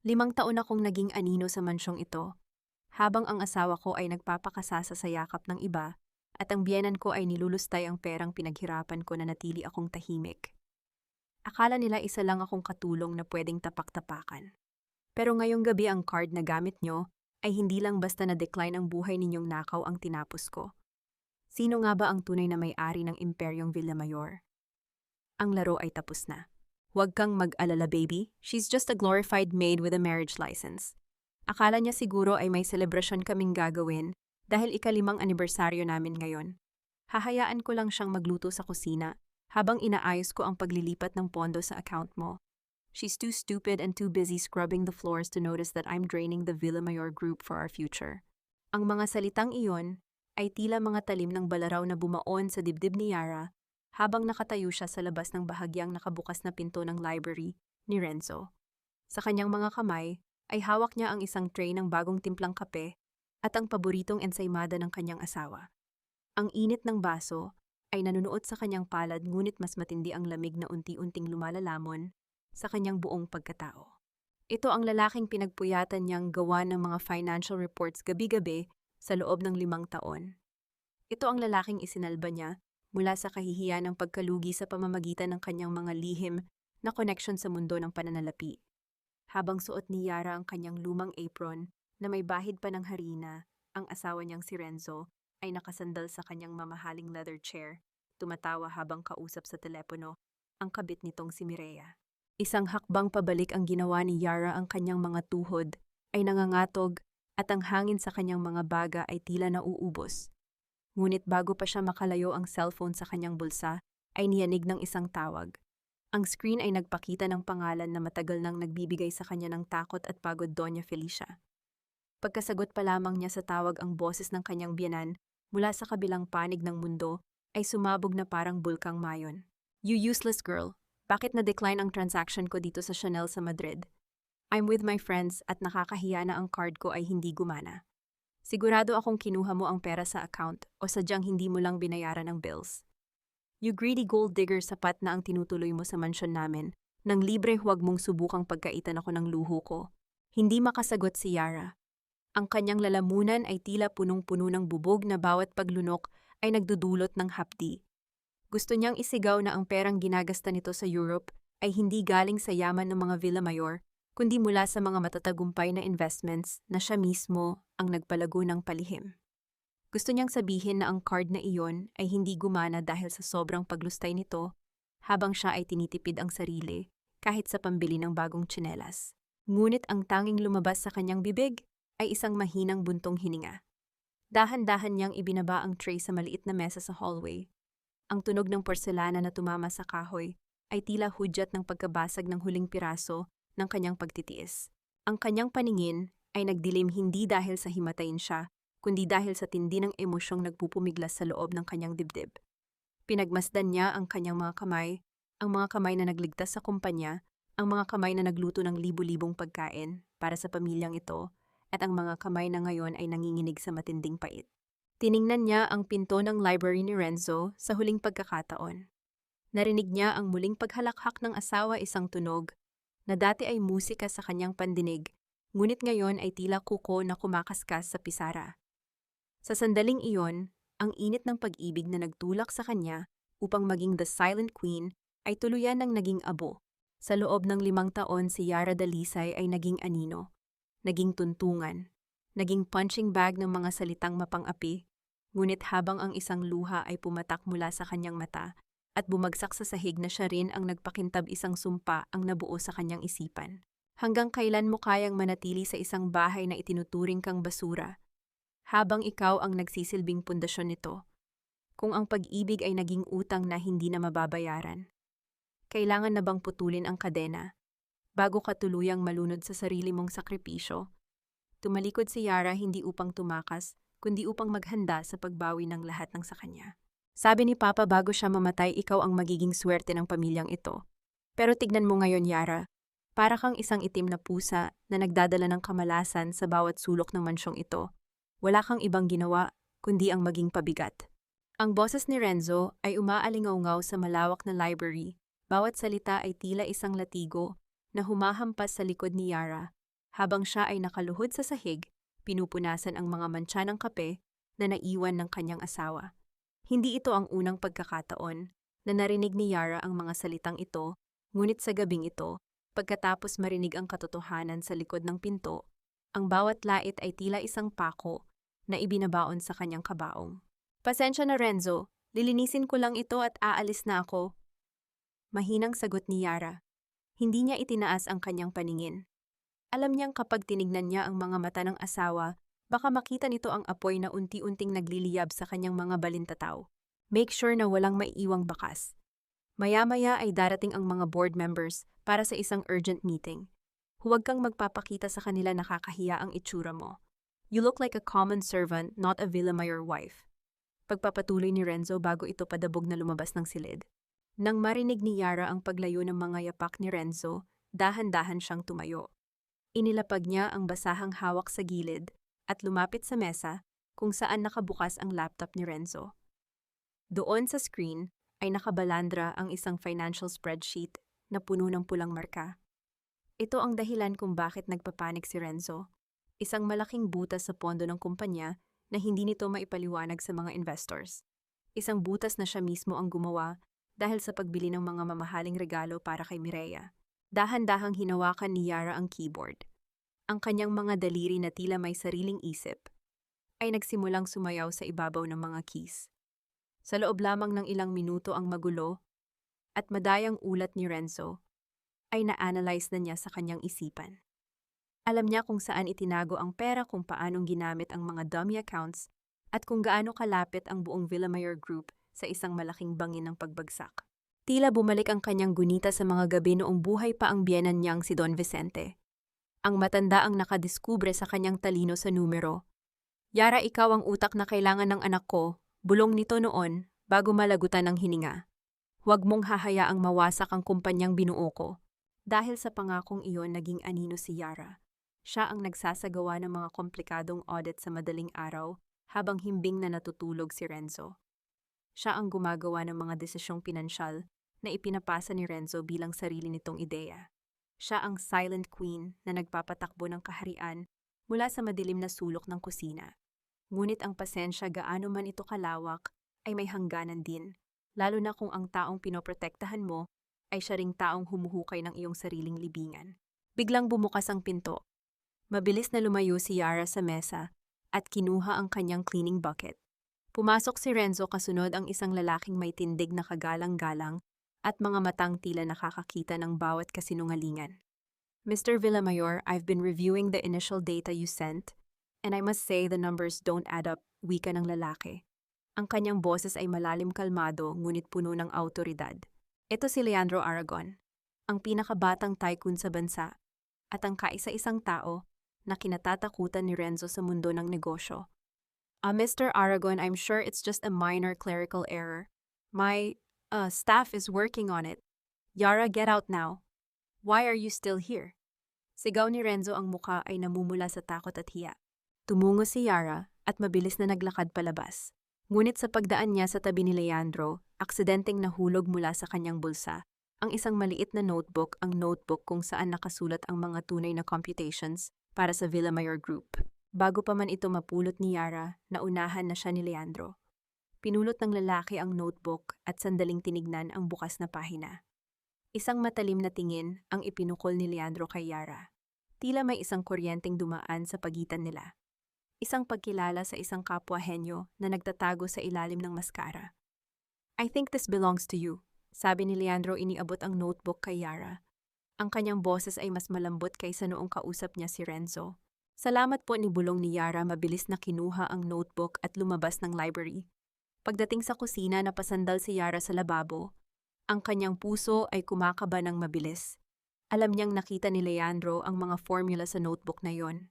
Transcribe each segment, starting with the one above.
5 taon akong naging anino sa mansyong ito, habang ang asawa ko ay nagpapakasasa sa yakap ng iba at ang biyenan ko ay nilulustay ang perang pinaghirapan ko na natili akong tahimik. Akala nila isa lang akong katulong na pwedeng tapak-tapakan. Pero ngayong gabi ang card na gamit nyo ay hindi lang basta na-decline ang buhay ninyong nakaw ang tinapos ko. Sino nga ba ang tunay na may-ari ng Imperyong Villamayor? Ang laro ay tapos na. Huwag kang mag-alala, baby. She's just a glorified maid with a marriage license. Akala niya siguro ay may selebrasyon kaming gagawin dahil ika-5 anibersaryo namin ngayon. Hahayaan ko lang siyang magluto sa kusina habang inaayos ko ang paglilipat ng pondo sa account mo. She's too stupid and too busy scrubbing the floors to notice that I'm draining the Villamayor group for our future. Ang mga salitang iyon ay tila mga talim ng balaraw na bumaon sa dibdib ni Yara habang nakatayo siya sa labas ng bahagyang nakabukas na pinto ng library ni Renzo. Sa kanyang mga kamay ay hawak niya ang isang tray ng bagong timplang kape at ang paboritong ensaymada ng kanyang asawa. Ang init ng baso ay nanunuot sa kanyang palad ngunit mas matindi ang lamig na unti-unting lumalalamon sa kanyang buong pagkatao. Ito ang lalaking pinagpuyatan niyang gawa ng mga financial reports gabi-gabi sa loob ng 5 taon. Ito ang lalaking isinalba niya mula sa kahihiyan ng pagkalugi sa pamamagitan ng kanyang mga lihim na koneksyon sa mundo ng pananalapi. Habang suot ni Yara ang kanyang lumang apron na may bahid pa ng harina, ang asawa niyang si Renzo ay nakasandal sa kanyang mamahaling leather chair, tumatawa habang kausap sa telepono ang kabit nitong si Mireya. Isang hakbang pabalik ang ginawa ni Yara, ang kanyang mga tuhod ay nangangatog at ang hangin sa kanyang mga baga ay tila nauubos. Ngunit bago pa siya makalayo ang cellphone sa kanyang bulsa, ay niyanig ng isang tawag. Ang screen ay nagpakita ng pangalan na matagal nang nagbibigay sa kanya ng takot at pagod, Doña Felicia. Pagkasagot pa lamang niya sa tawag, ang boses ng kanyang biyenan mula sa kabilang panig ng mundo ay sumabog na parang bulkang Mayon. You useless girl, bakit na-decline ang transaction ko dito sa Chanel sa Madrid? I'm with my friends at nakakahiya na ang card ko ay hindi gumana. Sigurado akong kinuha mo ang pera sa account o sadyang hindi mo lang binayaran ang bills. You greedy gold digger, sapat na ang tinutuloy mo sa mansyon namin. Nang libre, huwag mong subukang pagkaitan ako ng luho ko. Hindi makasagot si Yara. Ang kanyang lalamunan ay tila punong-puno ng bubog na bawat paglunok ay nagdudulot ng hapdi. Gusto niyang isigaw na ang perang ginagasta nito sa Europe ay hindi galing sa yaman ng mga Villamayor, kundi mula sa mga matatagumpay na investments na siya mismo ang nagpalago ng palihim. Gusto niyang sabihin na ang card na iyon ay hindi gumana dahil sa sobrang paglustay nito habang siya ay tinitipid ang sarili kahit sa pambili ng bagong tsinelas. Ngunit ang tanging lumabas sa kanyang bibig ay isang mahinang buntong hininga. Dahan-dahan niyang ibinaba ang tray sa maliit na mesa sa hallway. Ang tunog ng porselana na tumama sa kahoy ay tila hudyat ng pagkabasag ng huling piraso ng kanyang pagtitiis. Ang kanyang paningin ay nagdilim hindi dahil sa himatayin siya, kundi dahil sa tindi ng emosyong nagpupumiglas sa loob ng kanyang dibdib. Pinagmasdan niya ang kanyang mga kamay, ang mga kamay na nagligtas sa kumpanya, ang mga kamay na nagluto ng libu-libong pagkain para sa pamilyang ito, at ang mga kamay na ngayon ay nanginginig sa matinding pait. Tiningnan niya ang pinto ng library ni Renzo sa huling pagkakataon. Narinig niya ang muling paghalakhak ng asawa, isang tunog na dati ay musika sa kanyang pandinig, ngunit ngayon ay tila kuko na kumakaskas sa pisara. Sa sandaling iyon, ang init ng pag-ibig na nagtulak sa kanya upang maging the silent queen ay tuluyan ng naging abo. Sa loob ng 5 taon, si Yara Dalisay ay naging anino, naging tuntungan, naging punching bag ng mga salitang mapang-api, ngunit habang ang isang luha ay pumatak mula sa kanyang mata, at bumagsak sa sahig na siya rin ang nagpakintab, isang sumpa ang nabuo sa kanyang isipan. Hanggang kailan mo kayang manatili sa isang bahay na itinuturing kang basura, habang ikaw ang nagsisilbing pundasyon nito? Kung ang pag-ibig ay naging utang na hindi na mababayaran, kailangan na bang putulin ang kadena bago ka tuluyang malunod sa sarili mong sakripisyo? Tumalikod si Yara hindi upang tumakas, kundi upang maghanda sa pagbawi ng lahat ng sa kanya. Sabi ni Papa bago siya mamatay, ikaw ang magiging swerte ng pamilyang ito. Pero tignan mo ngayon, Yara. Para kang isang itim na pusa na nagdadala ng kamalasan sa bawat sulok ng mansyong ito. Wala kang ibang ginawa, kundi ang maging pabigat. Ang boses ni Renzo ay umaalingaw-ngaw sa malawak na library. Bawat salita ay tila isang latigo na humahampas sa likod ni Yara Habang siya ay nakaluhod sa sahig, pinupunasan ang mga mantsa ng kape na naiwan ng kanyang asawa. Hindi ito ang unang pagkakataon na narinig ni Yara ang mga salitang ito, ngunit sa gabing ito, pagkatapos marinig ang katotohanan sa likod ng pinto, ang bawat lait ay tila isang pako na ibinabaon sa kanyang kabaong. Pasensya na Renzo, lilinisin ko lang ito at aalis na ako. Mahinang sagot ni Yara. Hindi niya itinaas ang kanyang paningin. Alam niyang kapag tinignan niya ang mga mata ng asawa, baka makita nito ang apoy na unti-unting nagliliyab sa kanyang mga balintataw. Make sure na walang maiiwang bakas. Maya-maya ay darating ang mga board members para sa isang urgent meeting. Huwag kang magpapakita sa kanila nakakahiya ang itsura mo. You look like a common servant, not a Villamayor wife. Pagpapatuloy ni Renzo bago ito padabog na lumabas ng silid. Nang marinig ni Yara ang paglayo ng mga yapak ni Renzo, dahan-dahan siyang tumayo. Inilapag niya ang basahang hawak sa gilid at lumapit sa mesa kung saan nakabukas ang laptop ni Renzo. Doon sa screen ay nakabalandra ang isang financial spreadsheet na puno ng pulang marka. Ito ang dahilan kung bakit nagpapanik si Renzo. Isang malaking butas sa pondo ng kumpanya na hindi nito maipaliwanag sa mga investors. Isang butas na siya mismo ang gumawa dahil sa pagbili ng mga mamahaling regalo para kay Mireya. Dahan-dahang hinawakan ni Yara ang keyboard. Ang kanyang mga daliri na tila may sariling isip ay nagsimulang sumayaw sa ibabaw ng mga keys. Sa loob lamang ng ilang minuto ang magulo at madayang ulat ni Renzo ay na-analyze na niya sa kanyang isipan. Alam niya kung saan itinago ang pera, kung paanong ginamit ang mga dummy accounts at kung gaano kalapit ang buong Villamayor Group sa isang malaking bangin ng pagbagsak. Tila bumalik ang kanyang gunita sa mga gabi noong buhay pa ang biyenan niyang si Don Vicente. Ang matanda ang nakadiskubre sa kanyang talino sa numero. Yara, ikaw ang utak na kailangan ng anak ko, bulong nito noon bago malagutan ng hininga. Huwag mong hahayaang mawasak ang kumpanyang binuo ko. Dahil sa pangakong iyon naging anino si Yara. Siya ang nagsasagawa ng mga komplikadong audit sa madaling araw habang himbing na natutulog si Renzo. Siya ang gumagawa ng mga desisyong pinansyal na ipinapasa ni Renzo bilang sarili nitong ideya. Siya ang silent queen na nagpapatakbo ng kaharian mula sa madilim na sulok ng kusina. Ngunit ang pasensya, gaano man ito kalawak, ay may hangganan din, lalo na kung ang taong pinoprotektahan mo ay siya ring taong humuhukay ng iyong sariling libingan. Biglang bumukas ang pinto. Mabilis na lumayo si Yara sa mesa at kinuha ang kanyang cleaning bucket. Pumasok si Renzo kasunod ang isang lalaking may tindig na kagalang-galang at mga matang tila nakakakita ng bawat kasinungalingan. Mr. Villamayor, I've been reviewing the initial data you sent, and I must say the numbers don't add up, wika ng lalaki. Ang kanyang boses ay malalim kalmado ngunit puno ng autoridad. Ito si Leandro Aragon, ang pinakabatang tycoon sa bansa, at ang kaisa-isang tao na kinatatakutan ni Renzo sa mundo ng negosyo. Mr. Aragon, I'm sure it's just a minor clerical error. My staff is working on it. Yara, get out now. Why are you still here? Sigaw ni Renzo, ang muka ay namumula sa takot at hiya. Tumungo si Yara at mabilis na naglakad palabas. Ngunit sa pagdaan niya sa tabi ni Leandro, aksidenteng nahulog mula sa kanyang bulsa ang isang maliit na notebook, ang notebook kung saan nakasulat ang mga tunay na computations para sa Villamayor Group. Bago pa man ito mapulot ni Yara, naunahan na siya ni Leandro. Pinulot ng lalaki ang notebook at sandaling tinignan ang bukas na pahina. Isang matalim na tingin ang ipinukol ni Leandro kay Yara. Tila may isang kuryenteng dumaan sa pagitan nila. Isang pagkilala sa isang kapwa henyo na nagtatago sa ilalim ng maskara. I think this belongs to you, sabi ni Leandro, iniabot ang notebook kay Yara. Ang kanyang boses ay mas malambot kaysa noong kausap niya si Renzo. Salamat po, ni bulong ni Yara, mabilis na kinuha ang notebook at lumabas ng library. Pagdating sa kusina, napasandal si Yara sa lababo. Ang kanyang puso ay kumakaba ng mabilis. Alam niyang nakita ni Leandro ang mga formula sa notebook na yon.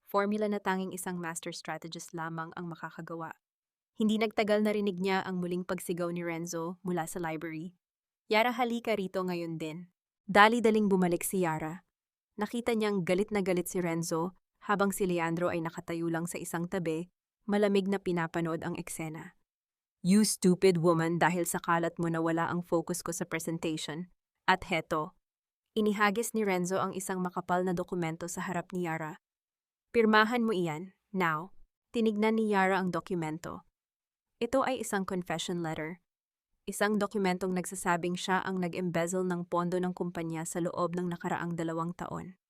Formula na tanging isang master strategist lamang ang makakagawa. Hindi nagtagal narinig niya ang muling pagsigaw ni Renzo mula sa library. Yara, halika rito ngayon din. Dali-daling bumalik si Yara. Nakita niyang galit na galit si Renzo habang si Leandro ay nakatayo lang sa isang tabi, malamig na pinapanood ang eksena. You stupid woman, dahil sa kalat mo na wala ang focus ko sa presentation. At heto, Inihagis ni Renzo ang isang makapal na dokumento sa harap ni Yara. Pirmahan mo iyan, now. Tinignan ni Yara ang dokumento. Ito ay isang confession letter. Isang dokumentong nagsasabing siya ang nag-embezzle ng pondo ng kumpanya sa loob ng nakaraang 2 taon.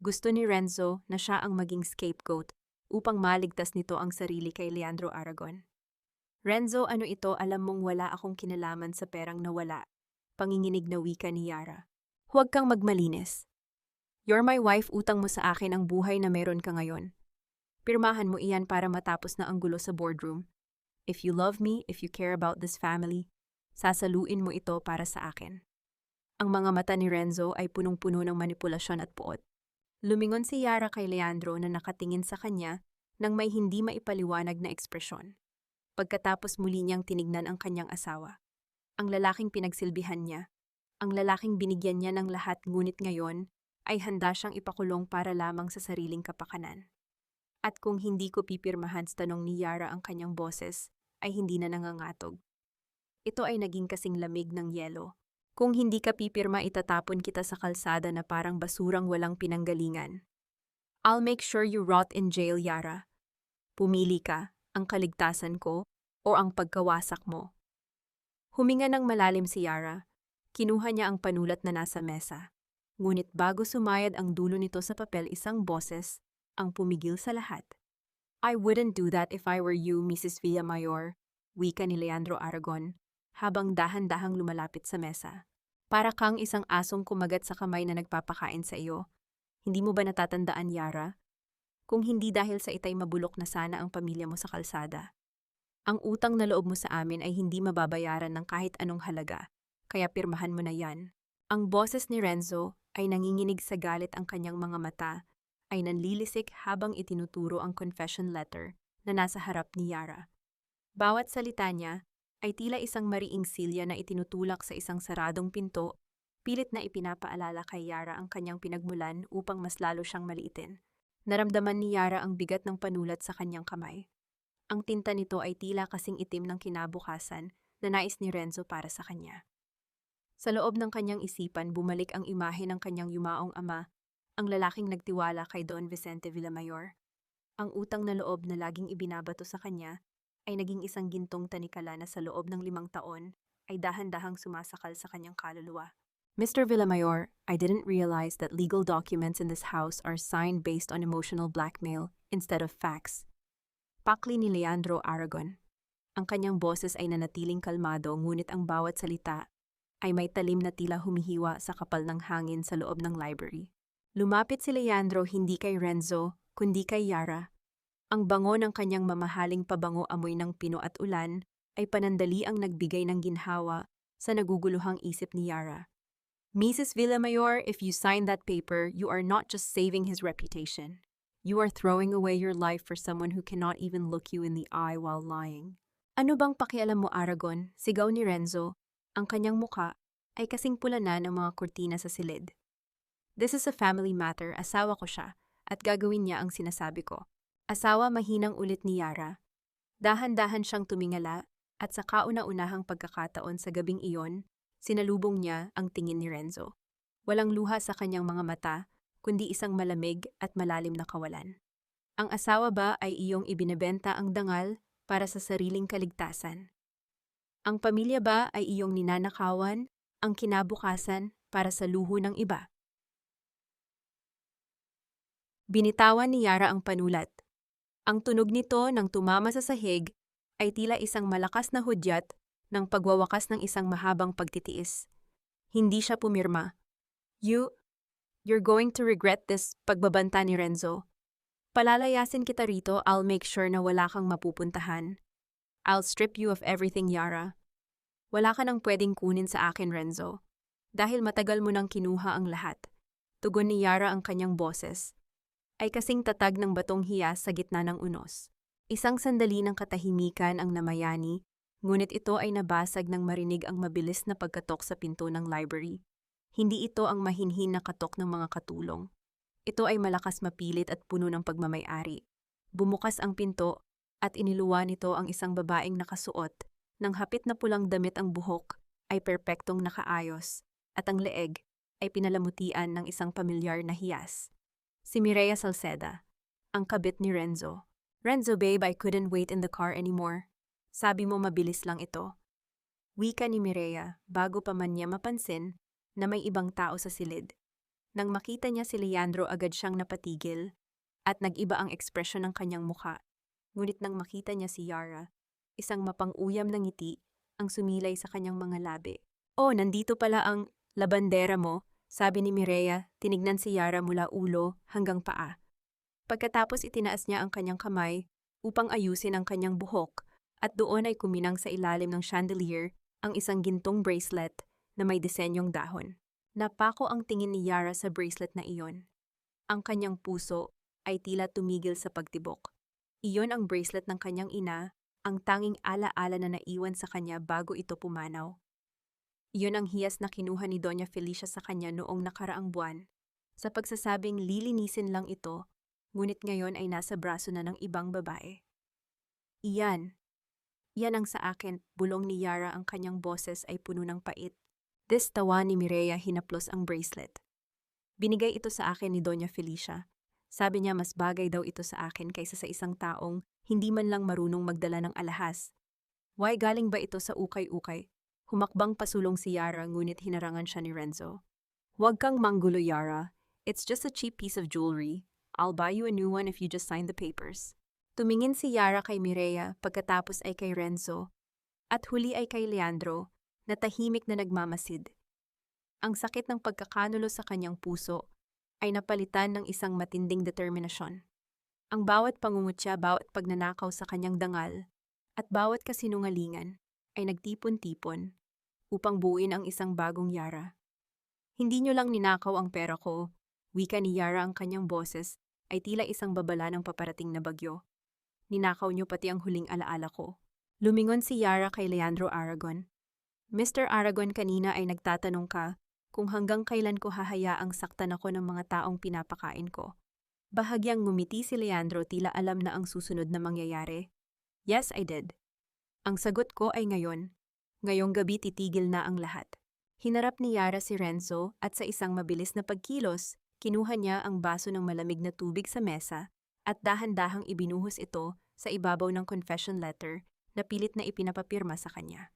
Gusto ni Renzo na siya ang maging scapegoat upang maligtas nito ang sarili kay Leandro Aragon. Renzo, ano ito? Alam mong wala akong kinalaman sa perang nawala. Panginginig na wika ni Yara. Huwag kang magmalinis. You're my wife, utang mo sa akin ang buhay na meron ka ngayon. Pirmahan mo iyan para matapos na ang gulo sa boardroom. If you love me, if you care about this family, sasaluin mo ito para sa akin. Ang mga mata ni Renzo ay punong-puno ng manipulasyon at puot. Lumingon si Yara kay Leandro na nakatingin sa kanya nang may hindi maipaliwanag na ekspresyon. Pagkatapos muli niyang tinignan ang kanyang asawa. Ang lalaking pinagsilbihan niya, ang lalaking binigyan niya ng lahat ngunit ngayon ay handa siyang ipakulong para lamang sa sariling kapakanan. At kung hindi ko pipirmahan sa tanong ni Yara ang kanyang boses, ay hindi na nangangatog. Ito ay naging kasing lamig ng yelo. Kung hindi ka pipirma, itatapon kita sa kalsada na parang basurang walang pinanggalingan. I'll make sure you rot in jail, Yara. Pumili ka, ang kaligtasan ko o ang pagkawasak mo. Huminga ng malalim si Yara. Kinuha niya ang panulat na nasa mesa. Ngunit bago sumayad ang dulo nito sa papel, isang boses ang pumigil sa lahat. I wouldn't do that if I were you, Mrs. Villamayor, wika ni Leandro Aragon, habang dahan-dahang lumalapit sa mesa. Para kang isang asong kumagat sa kamay na nagpapakain sa iyo. Hindi mo ba natatandaan, Yara? Kung hindi dahil sa itay mabulok na sana ang pamilya mo sa kalsada. Ang utang na loob mo sa amin ay hindi mababayaran ng kahit anong halaga, kaya pirmahan mo na yan. Ang boses ni Renzo ay nanginginig sa galit, ang kanyang mga mata ay nanlilisik habang itinuturo ang confession letter na nasa harap ni Yara. Bawat salita niya ay tila isang mariing silya na itinutulak sa isang saradong pinto, pilit na ipinapaalala kay Yara ang kanyang pinagmulan upang mas lalo siyang maliitin. Naramdaman ni Yara ang bigat ng panulat sa kanyang kamay. Ang tinta nito ay tila kasing itim ng kinabukasan na nais ni Renzo para sa kanya. Sa loob ng kanyang isipan, bumalik ang imahe ng kanyang yumaong ama, ang lalaking nagtiwala kay Don Vicente Villamayor. Ang utang na loob na laging ibinabato sa kanya ay naging isang gintong tanikala na sa loob ng 5 taon ay dahan-dahang sumasakal sa kanyang kaluluwa. Mr. Villamayor, I didn't realize that legal documents in this house are signed based on emotional blackmail instead of facts. Pakli ni Leandro Aragon. Ang kanyang boses ay nanatiling kalmado, ngunit ang bawat salita ay may talim na tila humihiwa sa kapal ng hangin sa loob ng library. Lumapit si Leandro hindi kay Renzo, kundi kay Yara. Ang bango ng kanyang mamahaling pabango, amoy ng pino at ulan, ay panandali ang nagbigay ng ginhawa sa naguguluhang isip ni Yara. Mrs. Villamayor, if you sign that paper, you are not just saving his reputation. You are throwing away your life for someone who cannot even look you in the eye while lying. Ano bang pakialam mo, Aragon? Sigaw ni Renzo. Ang kanyang muka ay kasing pula na ng mga kurtina sa silid. This is a family matter, asawa ko siya, at gagawin niya ang sinasabi ko. Asawa, mahinang ulit ni Yara. Dahan-dahan siyang tumingala at sa kauna-unahang pagkakataon sa gabing iyon, sinalubong niya ang tingin ni Renzo. Walang luha sa kanyang mga mata, kundi isang malamig at malalim na kawalan. Ang asawa ba ay iyong ibinebenta ang dangal para sa sariling kaligtasan? Ang pamilya ba ay iyong ninanakawan ang kinabukasan para sa luho ng iba? Binitawan ni Yara ang panulat. Ang tunog nito nang tumama sa sahig ay tila isang malakas na hudyat ng pagwawakas ng isang mahabang pagtitiis. Hindi siya pumirma. You're going to regret this, pagbabanta ni Renzo. Palalayasin kita rito, I'll make sure na wala kang mapupuntahan. I'll strip you of everything, Yara. Wala ka nang pwedeng kunin sa akin, Renzo. Dahil matagal mo nang kinuha ang lahat. Tugon ni Yara, ang kanyang boses ay kasing tatag ng batong hiyas sa gitna ng unos. Isang sandali ng katahimikan ang namayani, ngunit ito ay nabasag nang marinig ang mabilis na pagkatok sa pinto ng library. Hindi ito ang mahinhin na katok ng mga katulong. Ito ay malakas, mapilit at puno ng pagmamay-ari. Bumukas ang pinto at iniluwa nito ang isang babaeng nakasuot ng hapit na pulang damit, ang buhok ay perpektong nakaayos at ang leeg ay pinalamutian ng isang pamilyar na hiyas. Si Mireya Salceda, ang kabit ni Renzo. "Renzo babe, I couldn't wait in the car anymore. Sabi mo mabilis lang ito." Wika ni Mireya bago pa man niya mapansin na may ibang tao sa silid. Nang makita niya si Leandro, agad siyang napatigil at nag-iba ang ekspresyon ng kanyang mukha. Ngunit nang makita niya si Yara, isang mapang-uyam na ngiti ang sumilay sa kanyang mga labi. "Oh, nandito pala ang labandera mo," sabi ni Mireya, tinignan si Yara mula ulo hanggang paa. Pagkatapos itinaas niya ang kanyang kamay upang ayusin ang kanyang buhok at doon ay kuminang sa ilalim ng chandelier ang isang gintong bracelet na may disenyong dahon. Napako ang tingin ni Yara sa bracelet na iyon. Ang kanyang puso ay tila tumigil sa pagtibok. Iyon ang bracelet ng kanyang ina, ang tanging ala-ala na naiwan sa kanya bago ito pumanaw. Iyon ang hiyas na kinuha ni Doña Felicia sa kanya noong nakaraang buwan, sa pagsasabing lilinisin lang ito, ngunit ngayon ay nasa braso na ng ibang babae. Iyan ang sa akin," bulong ni Yara, ang kanyang boses ay puno ng pait. Tawa ni Mireya, hinaplos ang bracelet. "Binigay ito sa akin ni Doña Felicia. Sabi niya mas bagay daw ito sa akin kaysa sa isang taong hindi man lang marunong magdala ng alahas." "Why, galing ba ito sa ukay-ukay?" Humakbang pasulong si Yara, ngunit hinarangan siya ni Renzo. "Huwag kang manggulo, Yara. It's just a cheap piece of jewelry. I'll buy you a new one if you just sign the papers." Tumingin si Yara kay Mireya, pagkatapos ay kay Renzo, at huli ay kay Leandro, na tahimik na nagmamasid. Ang sakit ng pagkakanulo sa kanyang puso ay napalitan ng isang matinding determinasyon. Ang bawat pangungutya, bawat pagnanakaw sa kanyang dangal, at bawat kasinungalingan ay nagtipon-tipon upang buuin ang isang bagong Yara. "Hindi niyo lang ninakaw ang pera ko," wika ni Yara, ang kanyang boses ay tila isang babala ng paparating na bagyo. "Ninakaw niyo pati ang huling alaala ko." Lumingon si Yara kay Leandro Aragon. "Mr. Aragon, kanina ay nagtatanong ka kung hanggang kailan ko hahayaang saktan ako ng mga taong pinapakain ko." Bahagyang ngumiti si Leandro, tila alam na ang susunod na mangyayari. "Yes, I did. Ang sagot ko ay ngayon. Ngayong gabi titigil na ang lahat." Hinarap ni Yara si Renzo at sa isang mabilis na pagkilos, kinuha niya ang baso ng malamig na tubig sa mesa at dahan-dahang ibinuhos ito sa ibabaw ng confession letter na pilit na ipinapapirma sa kanya.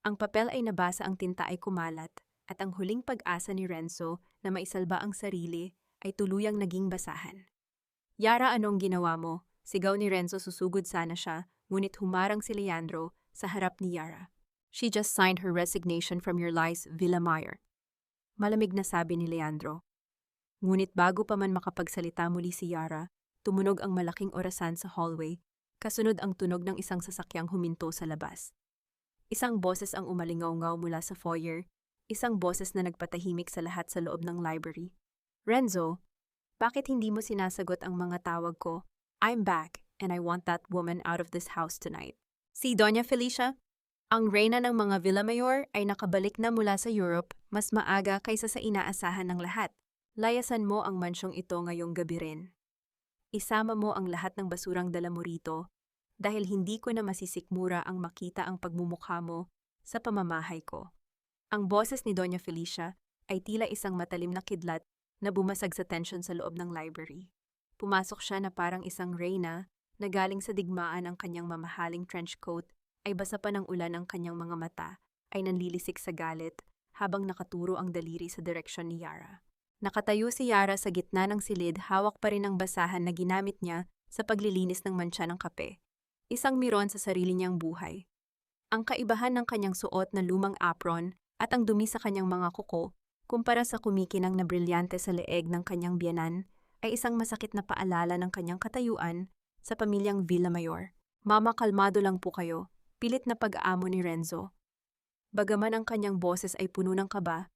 Ang papel ay nabasa, ang tinta ay kumalat, at ang huling pag-asa ni Renzo na maisalba ang sarili ay tuluyang naging basahan. "Yara, anong ginawa mo?" Sigaw ni Renzo. Susugod sana siya, ngunit humarang si Leandro sa harap ni Yara. "She just signed her resignation from your lies, Villamayor." Malamig na sabi ni Leandro. Ngunit bago pa man makapagsalita muli si Yara, tumunog ang malaking orasan sa hallway, kasunod ang tunog ng isang sasakyang huminto sa labas. Isang boses ang umalingaw-ngaw mula sa foyer, isang boses na nagpatahimik sa lahat sa loob ng library. "Renzo, bakit hindi mo sinasagot ang mga tawag ko? I'm back, and I want that woman out of this house tonight." Si Doña Felicia, ang reyna ng mga Villamayor, ay nakabalik na mula sa Europe mas maaga kaysa sa inaasahan ng lahat. "Layasan mo ang mansyong ito ngayong gabi rin. Isama mo ang lahat ng basurang dala mo rito dahil hindi ko na masisikmura ang makita ang pagmumukha mo sa pamamahay ko." Ang boses ni Doña Felicia ay tila isang matalim na kidlat na bumasag sa tensyon sa loob ng library. Pumasok siya na parang isang reyna na galing sa digmaan. Ang kanyang mamahaling trench coat ay basa pa ng ulan, ang kanyang mga mata ay nanlilisik sa galit habang nakaturo ang daliri sa direksyon ni Yara. Nakatayo si Yara sa gitna ng silid, hawak pa rin ang basahan na ginamit niya sa paglilinis ng mantsa ng kape. Isang miron sa sarili niyang buhay. Ang kaibahan ng kanyang suot na lumang apron at ang dumi sa kanyang mga kuko, kumpara sa kumikinang na brilyante sa leeg ng kanyang biyanan, ay isang masakit na paalala ng kanyang katayuan sa pamilyang Villamayor. "Mama, kalmado lang po kayo," pilit na pag-aamo ni Renzo. Bagaman ang kanyang boses ay puno ng kaba,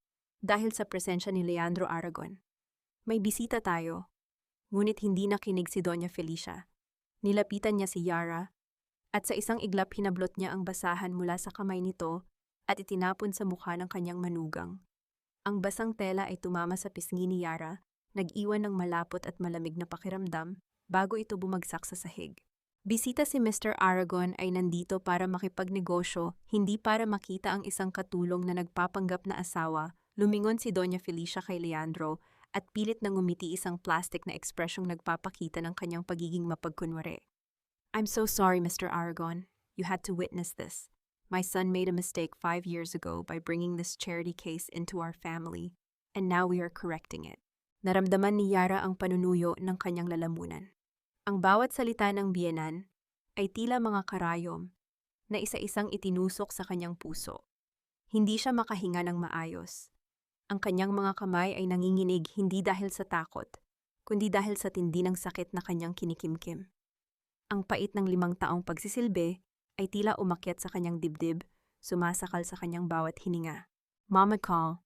dahil sa presensya ni Leandro Aragon. "May bisita tayo." Ngunit hindi nakinig si Doña Felicia. Nilapitan niya si Yara, at sa isang iglap hinablot niya ang basahan mula sa kamay nito at itinapon sa mukha ng kanyang manugang. Ang basang tela ay tumama sa pisngi ni Yara, nag-iwan ng malapot at malamig na pakiramdam bago ito bumagsak sa sahig. Bisita si Mr. Aragon ay nandito para makipagnegosyo, hindi para makita ang isang katulong na nagpapanggap na asawa Lumingon si Doña Felicia kay Leandro at pilit na ngumiti isang plastic na ekspresyong nagpapakita ng kanyang pagiging mapagkunwari. I'm so sorry, Mr. Aragon. You had to witness this. My son made a mistake 5 years ago by bringing this charity case into our family, and now we are correcting it. Naramdaman ni Yara ang panunuyo ng kanyang lalamunan. Ang bawat salita ng biyenan ay tila mga karayom na isa-isang itinusok sa kanyang puso. Hindi siya makahinga ng maayos. Ang kanyang mga kamay ay nanginginig hindi dahil sa takot, kundi dahil sa tindi ng sakit na kanyang kinikimkim. Ang pait ng 5 taong pagsisilbi ay tila umakyat sa kanyang dibdib, sumasakal sa kanyang bawat hininga. Mama call.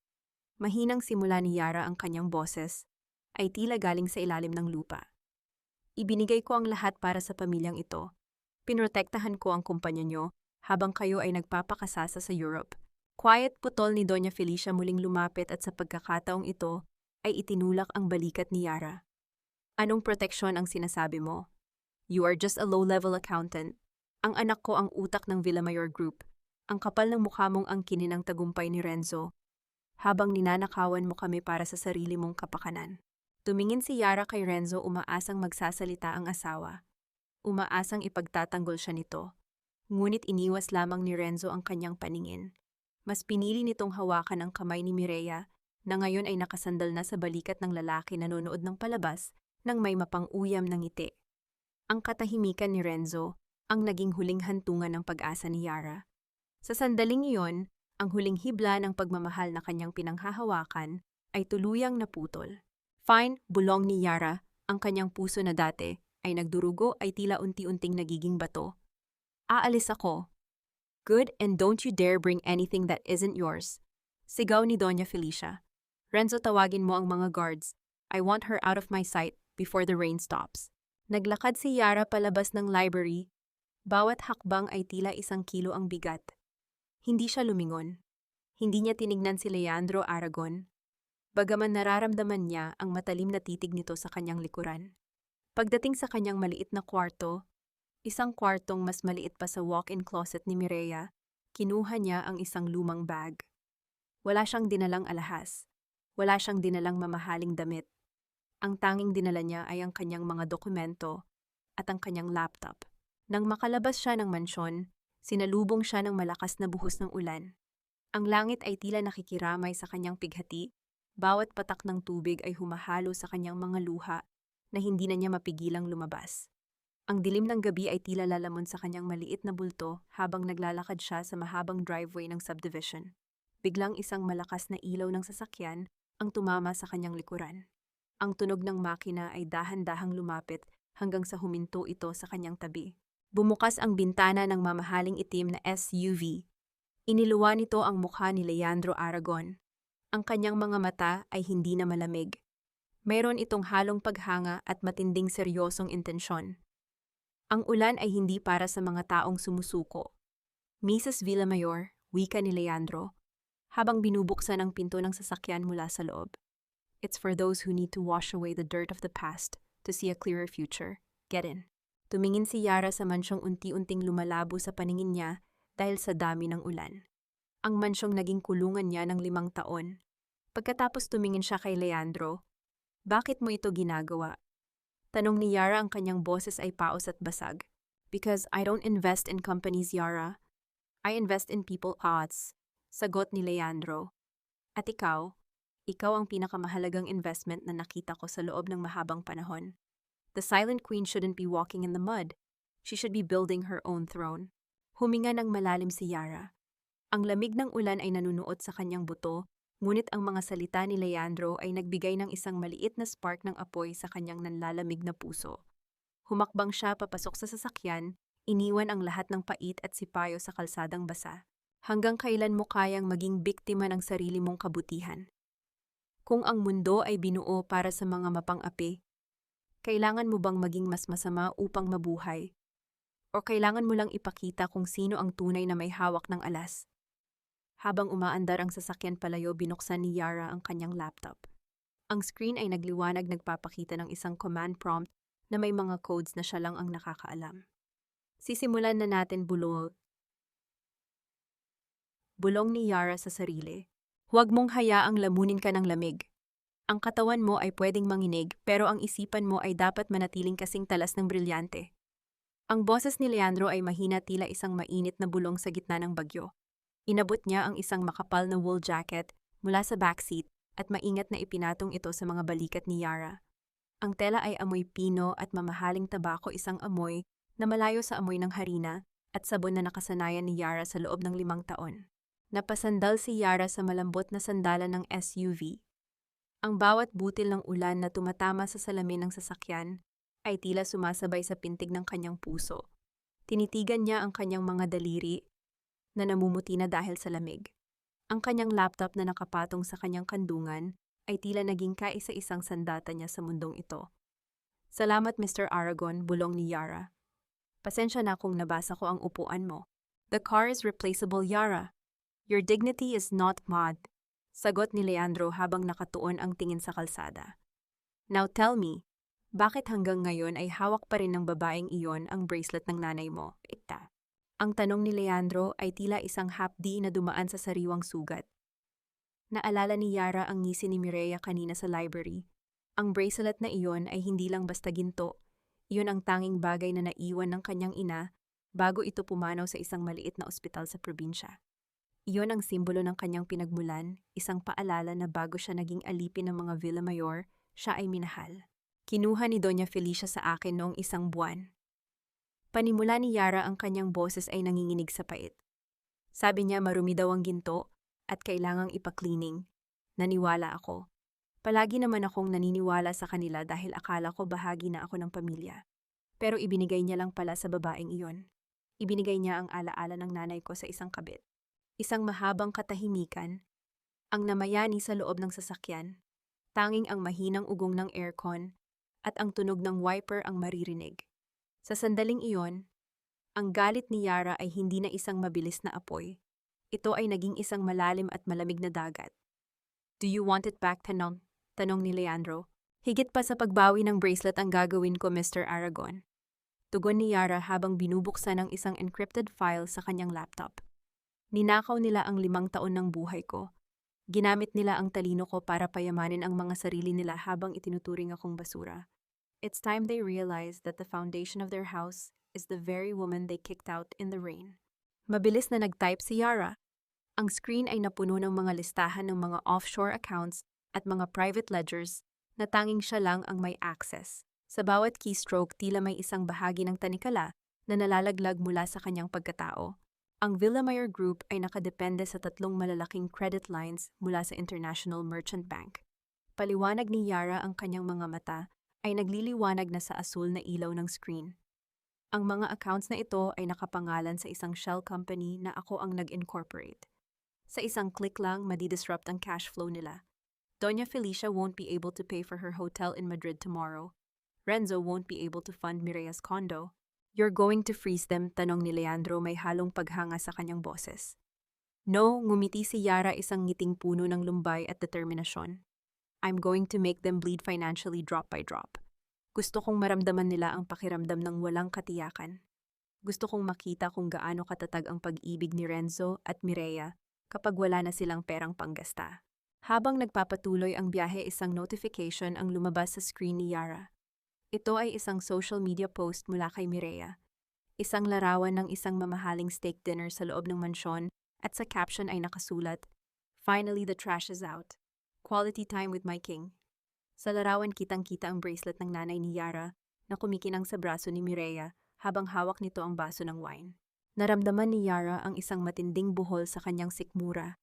Mahinang simula ni Yara ang kanyang boses, ay tila galing sa ilalim ng lupa. Ibinigay ko ang lahat para sa pamilyang ito. Pinrotektahan ko ang kumpanya nyo habang kayo ay nagpapakasasa sa Europe. Quiet putol ni Doña Felicia muling lumapit at sa pagkakataong ito ay itinulak ang balikat ni Yara. Anong proteksyon ang sinasabi mo? You are just a low-level accountant. Ang anak ko ang utak ng Villamayor Group. Ang kapal ng mukha mong angkinin ang tagumpay ni Renzo, habang ninanakawan mo kami para sa sarili mong kapakanan. Tumingin si Yara kay Renzo, umaasang magsasalita ang asawa. Umaasang ipagtatanggol siya nito. Ngunit iniwas lamang ni Renzo ang kanyang paningin. Mas pinili nitong hawakan ang kamay ni Mireya na ngayon ay nakasandal na sa balikat ng lalaki na nanonood ng palabas nang may mapang-uyam ng ngiti. Ang katahimikan ni Renzo ang naging huling hantungan ng pag-asa ni Yara. Sa sandaling iyon, ang huling hibla ng pagmamahal na kanyang pinanghahawakan ay tuluyang naputol. Fine, bulong ni Yara, ang kanyang puso na dati ay nagdurugo ay tila unti-unting nagiging bato. Aalis ako. Good, and don't you dare bring anything that isn't yours. Sigaw ni Doña Felicia. Renzo, tawagin mo ang mga guards. I want her out of my sight before the rain stops. Naglakad si Yara palabas ng library. Bawat hakbang ay tila 1 kilo ang bigat. Hindi siya lumingon. Hindi niya tinignan si Leandro Aragon. Bagaman nararamdaman niya ang matalim na titig nito sa kanyang likuran. Pagdating sa kanyang maliit na kwarto, isang kwartong mas maliit pa sa walk-in closet ni Mireya, kinuha niya ang isang lumang bag. Wala siyang dinalang alahas. Wala siyang dinalang mamahaling damit. Ang tanging dinala niya ay ang kanyang mga dokumento at ang kanyang laptop. Nang makalabas siya ng mansyon, sinalubong siya ng malakas na buhos ng ulan. Ang langit ay tila nakikiramay sa kanyang pighati, bawat patak ng tubig ay humahalo sa kanyang mga luha na hindi na niya mapigilang lumabas. Ang dilim ng gabi ay tila lalamon sa kanyang maliit na bulto habang naglalakad siya sa mahabang driveway ng subdivision. Biglang isang malakas na ilaw ng sasakyan ang tumama sa kanyang likuran. Ang tunog ng makina ay dahan-dahang lumapit hanggang sa huminto ito sa kanyang tabi. Bumukas ang bintana ng mamahaling itim na SUV. Iniluwa nito ang mukha ni Leandro Aragon. Ang kanyang mga mata ay hindi na malamig. Mayroon itong halong paghanga at matinding seryosong intensyon. Ang ulan ay hindi para sa mga taong sumusuko. Mrs. Villamayor, wika ni Leandro, habang binubuksan ang pinto ng sasakyan mula sa loob. It's for those who need to wash away the dirt of the past to see a clearer future. Get in. Tumingin si Yara sa mansyong unti-unting lumalabo sa paningin niya dahil sa dami ng ulan. Ang mansyong naging kulungan niya ng 5 taon. Pagkatapos tumingin siya kay Leandro, bakit mo ito ginagawa? Tanong ni Yara, ang kanyang boses ay paos at basag. Because I don't invest in companies, Yara. I invest in people. Sagot ni Leandro. At ikaw ang pinakamahalagang investment na nakita ko sa loob ng mahabang panahon. The silent queen shouldn't be walking in the mud. She should be building her own throne. Huminga ng malalim si Yara. Ang lamig ng ulan ay nanunuot sa kanyang buto, ngunit ang mga salita ni Leandro ay nagbigay ng isang maliit na spark ng apoy sa kanyang nanlalamig na puso. Humakbang siya papasok sa sasakyan, iniwan ang lahat ng pait at sipayo sa kalsadang basa. Hanggang kailan mo kayang maging biktima ng sarili mong kabutihan? Kung ang mundo ay binuo para sa mga mapang-api, kailangan mo bang maging mas masama upang mabuhay? O kailangan mo lang ipakita kung sino ang tunay na may hawak ng alas? Habang umaandar ang sasakyan palayo, binuksan ni Yara ang kanyang laptop. Ang screen ay nagliwanag, nagpapakita ng isang command prompt na may mga codes na siya lang ang nakakaalam. Sisimulan na natin, bulong ni Yara sa sarili. Huwag mong hayaang lamunin ka ng lamig. Ang katawan mo ay pwedeng manginig pero ang isipan mo ay dapat manatiling kasing talas ng brilyante. Ang boses ni Leandro ay mahina tila isang mainit na bulong sa gitna ng bagyo. Inabot niya ang isang makapal na wool jacket mula sa backseat at maingat na ipinatong ito sa mga balikat ni Yara. Ang tela ay amoy pino at mamahaling tabako, isang amoy na malayo sa amoy ng harina at sabon na nakasanayan ni Yara sa loob ng 5 taon. Napasandal si Yara sa malambot na sandalan ng SUV. Ang bawat butil ng ulan na tumatama sa salamin ng sasakyan ay tila sumasabay sa pintig ng kanyang puso. Tinitigan niya ang kanyang mga daliri na namumuti na dahil sa lamig. Ang kanyang laptop na nakapatong sa kanyang kandungan ay tila naging kaisa-isang sandata niya sa mundong ito. Salamat Mr. Aragon, bulong ni Yara. Pasensya na kung nabasa ko ang upuan mo. The car is replaceable, Yara. Your dignity is not mod. Sagot ni Leandro habang nakatuon ang tingin sa kalsada. Now tell me, bakit hanggang ngayon ay hawak pa rin ng babaeng iyon ang bracelet ng nanay mo? Ita. Ang tanong ni Leandro ay tila isang hapdi na dumaan sa sariwang sugat. Naalala ni Yara ang ngisi ni Mireya kanina sa library. Ang bracelet na iyon ay hindi lang basta ginto. Iyon ang tanging bagay na naiwan ng kanyang ina bago ito pumanaw sa isang maliit na ospital sa probinsya. Iyon ang simbolo ng kanyang pinagmulan, isang paalala na bago siya naging alipin ng mga Villamayor, siya ay minahal. Kinuha ni Doña Felicia sa akin noong 1 buwan. Panimula ni Yara ang kanyang boses ay nanginginig sa pait. Sabi niya marumi daw ang ginto at kailangang ipa-cleaning. Naniwala ako. Palagi naman akong naniniwala sa kanila dahil akala ko bahagi na ako ng pamilya. Pero ibinigay niya lang pala sa babaeng iyon. Ibinigay niya ang alaala ng nanay ko sa isang kabit. Isang mahabang katahimikan, ang namayani sa loob ng sasakyan, tanging ang mahinang ugong ng aircon at ang tunog ng wiper ang maririnig. Sa sandaling iyon, ang galit ni Yara ay hindi na isang mabilis na apoy. Ito ay naging isang malalim at malamig na dagat. Do you want it back, tanong ni Leandro. Higit pa sa pagbawi ng bracelet ang gagawin ko, Mr. Aragon. Tugon ni Yara habang binubuksan ang isang encrypted file sa kanyang laptop. Ninakaw nila ang 5 taon ng buhay ko. Ginamit nila ang talino ko para payamanin ang mga sarili nila habang itinuturing akong basura. It's time they realized that the foundation of their house is the very woman they kicked out in the rain. Mabilis na nag-type si Yara. Ang screen ay napuno ng mga listahan ng mga offshore accounts at mga private ledgers na tanging siya lang ang may access. Sa bawat keystroke, tila may isang bahagi ng tanikala na nalalaglag mula sa kanyang pagkatao. Ang Villamayor Group ay nakadepende sa 3 malalaking credit lines mula sa International Merchant Bank. Paliwanag ni Yara ang kanyang mga mata ay nagliliwanag na sa asul na ilaw ng screen. Ang mga accounts na ito ay nakapangalan sa isang shell company na ako ang nag-incorporate. Sa isang click lang, madidisrupt ang cash flow nila. Doña Felicia won't be able to pay for her hotel in Madrid tomorrow. Renzo won't be able to fund Mireya's condo. You're going to freeze them, tanong ni Leandro may halong paghanga sa kanyang boses. No, ngumiti si Yara, isang ngiting puno ng lumbay at determinasyon. I'm going to make them bleed financially drop by drop. Gusto kong maramdaman nila ang pakiramdam ng walang katiyakan. Gusto kong makita kung gaano katatag ang pag-ibig ni Renzo at Mireya kapag wala na silang perang panggasta. Habang nagpapatuloy ang biyahe, isang notification ang lumabas sa screen ni Yara. Ito ay isang social media post mula kay Mireya. Isang larawan ng isang mamahaling steak dinner sa loob ng mansyon at sa caption ay nakasulat, "Finally the trash is out. Quality time with my king." Sa larawan kitang-kita ang bracelet ng nanay ni Yara na kumikinang sa braso ni Mireya habang hawak nito ang baso ng wine. Naramdaman ni Yara ang isang matinding buhol sa kanyang sikmura.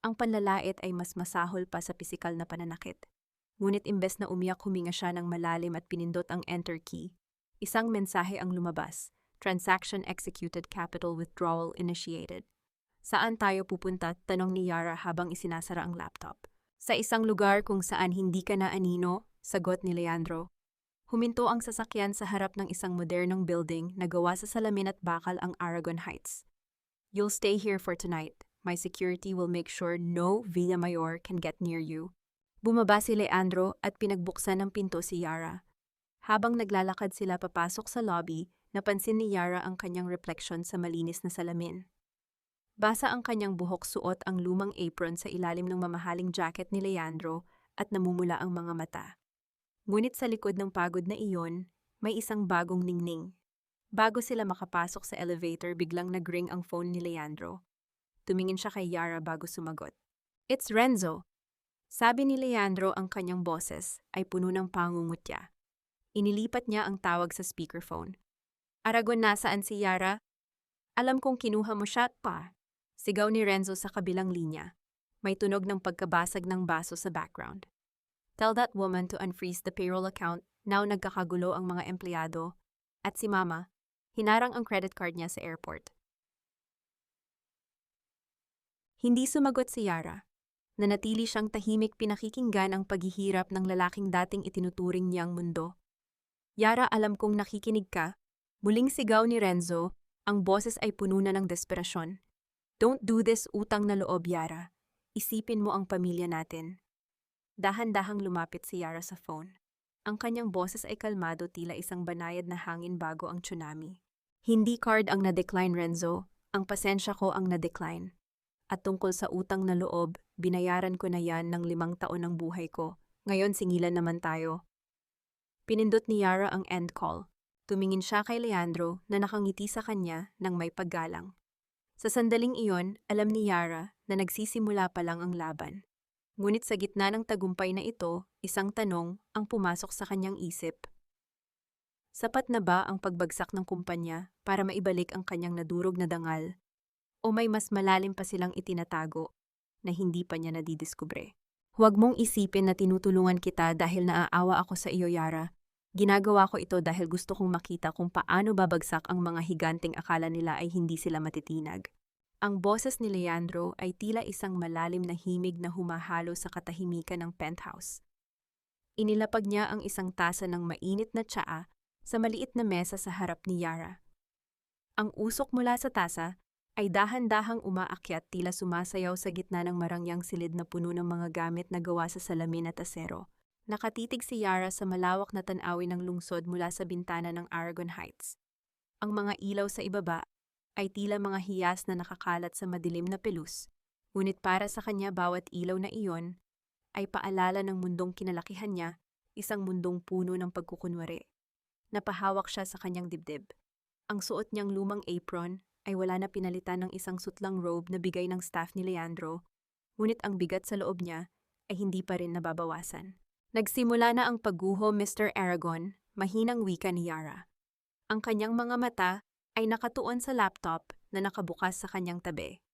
Ang panlalait ay mas masahol pa sa pisikal na pananakit. Ngunit imbes na umiyak, huminga siya ng malalim at pinindot ang enter key. Isang mensahe ang lumabas, "Transaction executed, capital withdrawal initiated." Saan tayo pupunta? Tanong ni Yara habang isinasara ang laptop. Sa isang lugar kung saan hindi ka na anino, sagot ni Leandro. Huminto ang sasakyan sa harap ng isang modernong building na gawa sa salamin at bakal, ang Aragon Heights. You'll stay here for tonight. My security will make sure no Villamayor can get near you. Bumaba si Leandro at pinagbuksan ng pinto si Yara. Habang naglalakad sila papasok sa lobby, napansin ni Yara ang kanyang refleksyon sa malinis na salamin. Basa ang kanyang buhok, suot ang lumang apron sa ilalim ng mamahaling jacket ni Leandro at namumula ang mga mata. Ngunit sa likod ng pagod na iyon, may isang bagong ningning. Bago sila makapasok sa elevator, biglang nag-ring ang phone ni Leandro. Tumingin siya kay Yara bago sumagot. "It's Renzo." Sabi ni Leandro, ang kanyang boses ay puno ng pangungutya. Inilipat niya ang tawag sa speakerphone. "Aragon, nasaan si Yara?" "Alam kong kinuha mo siya pa." Sigaw ni Renzo sa kabilang linya. May tunog ng pagkabasag ng baso sa background. "Tell that woman to unfreeze the payroll account." Now nagkakagulo ang mga empleyado. At si Mama, hinarang ang credit card niya sa airport. Hindi sumagot si Yara. Nanatili siyang tahimik, pinakikinggan ang paghihirap ng lalaking dating itinuturing niyang mundo. "Yara, alam kong nakikinig ka." Muling sigaw ni Renzo, ang boses ay puno na ng desperasyon. "Don't do this, utang na loob, Yara. Isipin mo ang pamilya natin." Dahan-dahang lumapit si Yara sa phone. Ang kanyang boses ay kalmado, tila isang banayad na hangin bago ang tsunami. "Hindi card ang na-decline, Renzo. Ang pasensya ko ang na-decline. At tungkol sa utang na loob, binayaran ko na yan ng 5 taon ng buhay ko. Ngayon singilan naman tayo." Pinindot ni Yara ang end call. Tumingin siya kay Leandro na nakangiti sa kanya ng may paggalang. Sa sandaling iyon, alam ni Yara na nagsisimula pa lang ang laban. Ngunit sa gitna ng tagumpay na ito, isang tanong ang pumasok sa kanyang isip. Sapat na ba ang pagbagsak ng kumpanya para maibalik ang kanyang nadurog na dangal? O may mas malalim pa silang itinatago na hindi pa niya nadidiskubre? "Huwag mong isipin na tinutulungan kita dahil naaawa ako sa iyo, Yara. Ginagawa ko ito dahil gusto kong makita kung paano babagsak ang mga higanteng akala nila ay hindi sila matitinag." Ang boses ni Leandro ay tila isang malalim na himig na humahalo sa katahimikan ng penthouse. Inilapag niya ang isang tasa ng mainit na tsaa sa maliit na mesa sa harap ni Yara. Ang usok mula sa tasa ay dahan-dahang umaakyat, tila sumasayaw sa gitna ng marangyang silid na puno ng mga gamit na gawa sa salamin at asero. Nakatitig si Yara sa malawak na tanawin ng lungsod mula sa bintana ng Aragon Heights. Ang mga ilaw sa ibaba ay tila mga hiyas na nakakalat sa madilim na pelus, ngunit para sa kanya bawat ilaw na iyon ay paalala ng mundong kinalakihan niya, isang mundong puno ng pagkukunwari. Napahawak siya sa kanyang dibdib. Ang suot niyang lumang apron ay wala na pinalitan ng isang sutlang robe na bigay ng staff ni Leandro, ngunit ang bigat sa loob niya ay hindi pa rin nababawasan. "Nagsimula na ang pagguho, Mr. Aragon," mahinang wika ni Yara. Ang kanyang mga mata ay nakatuon sa laptop na nakabukas sa kanyang tabi.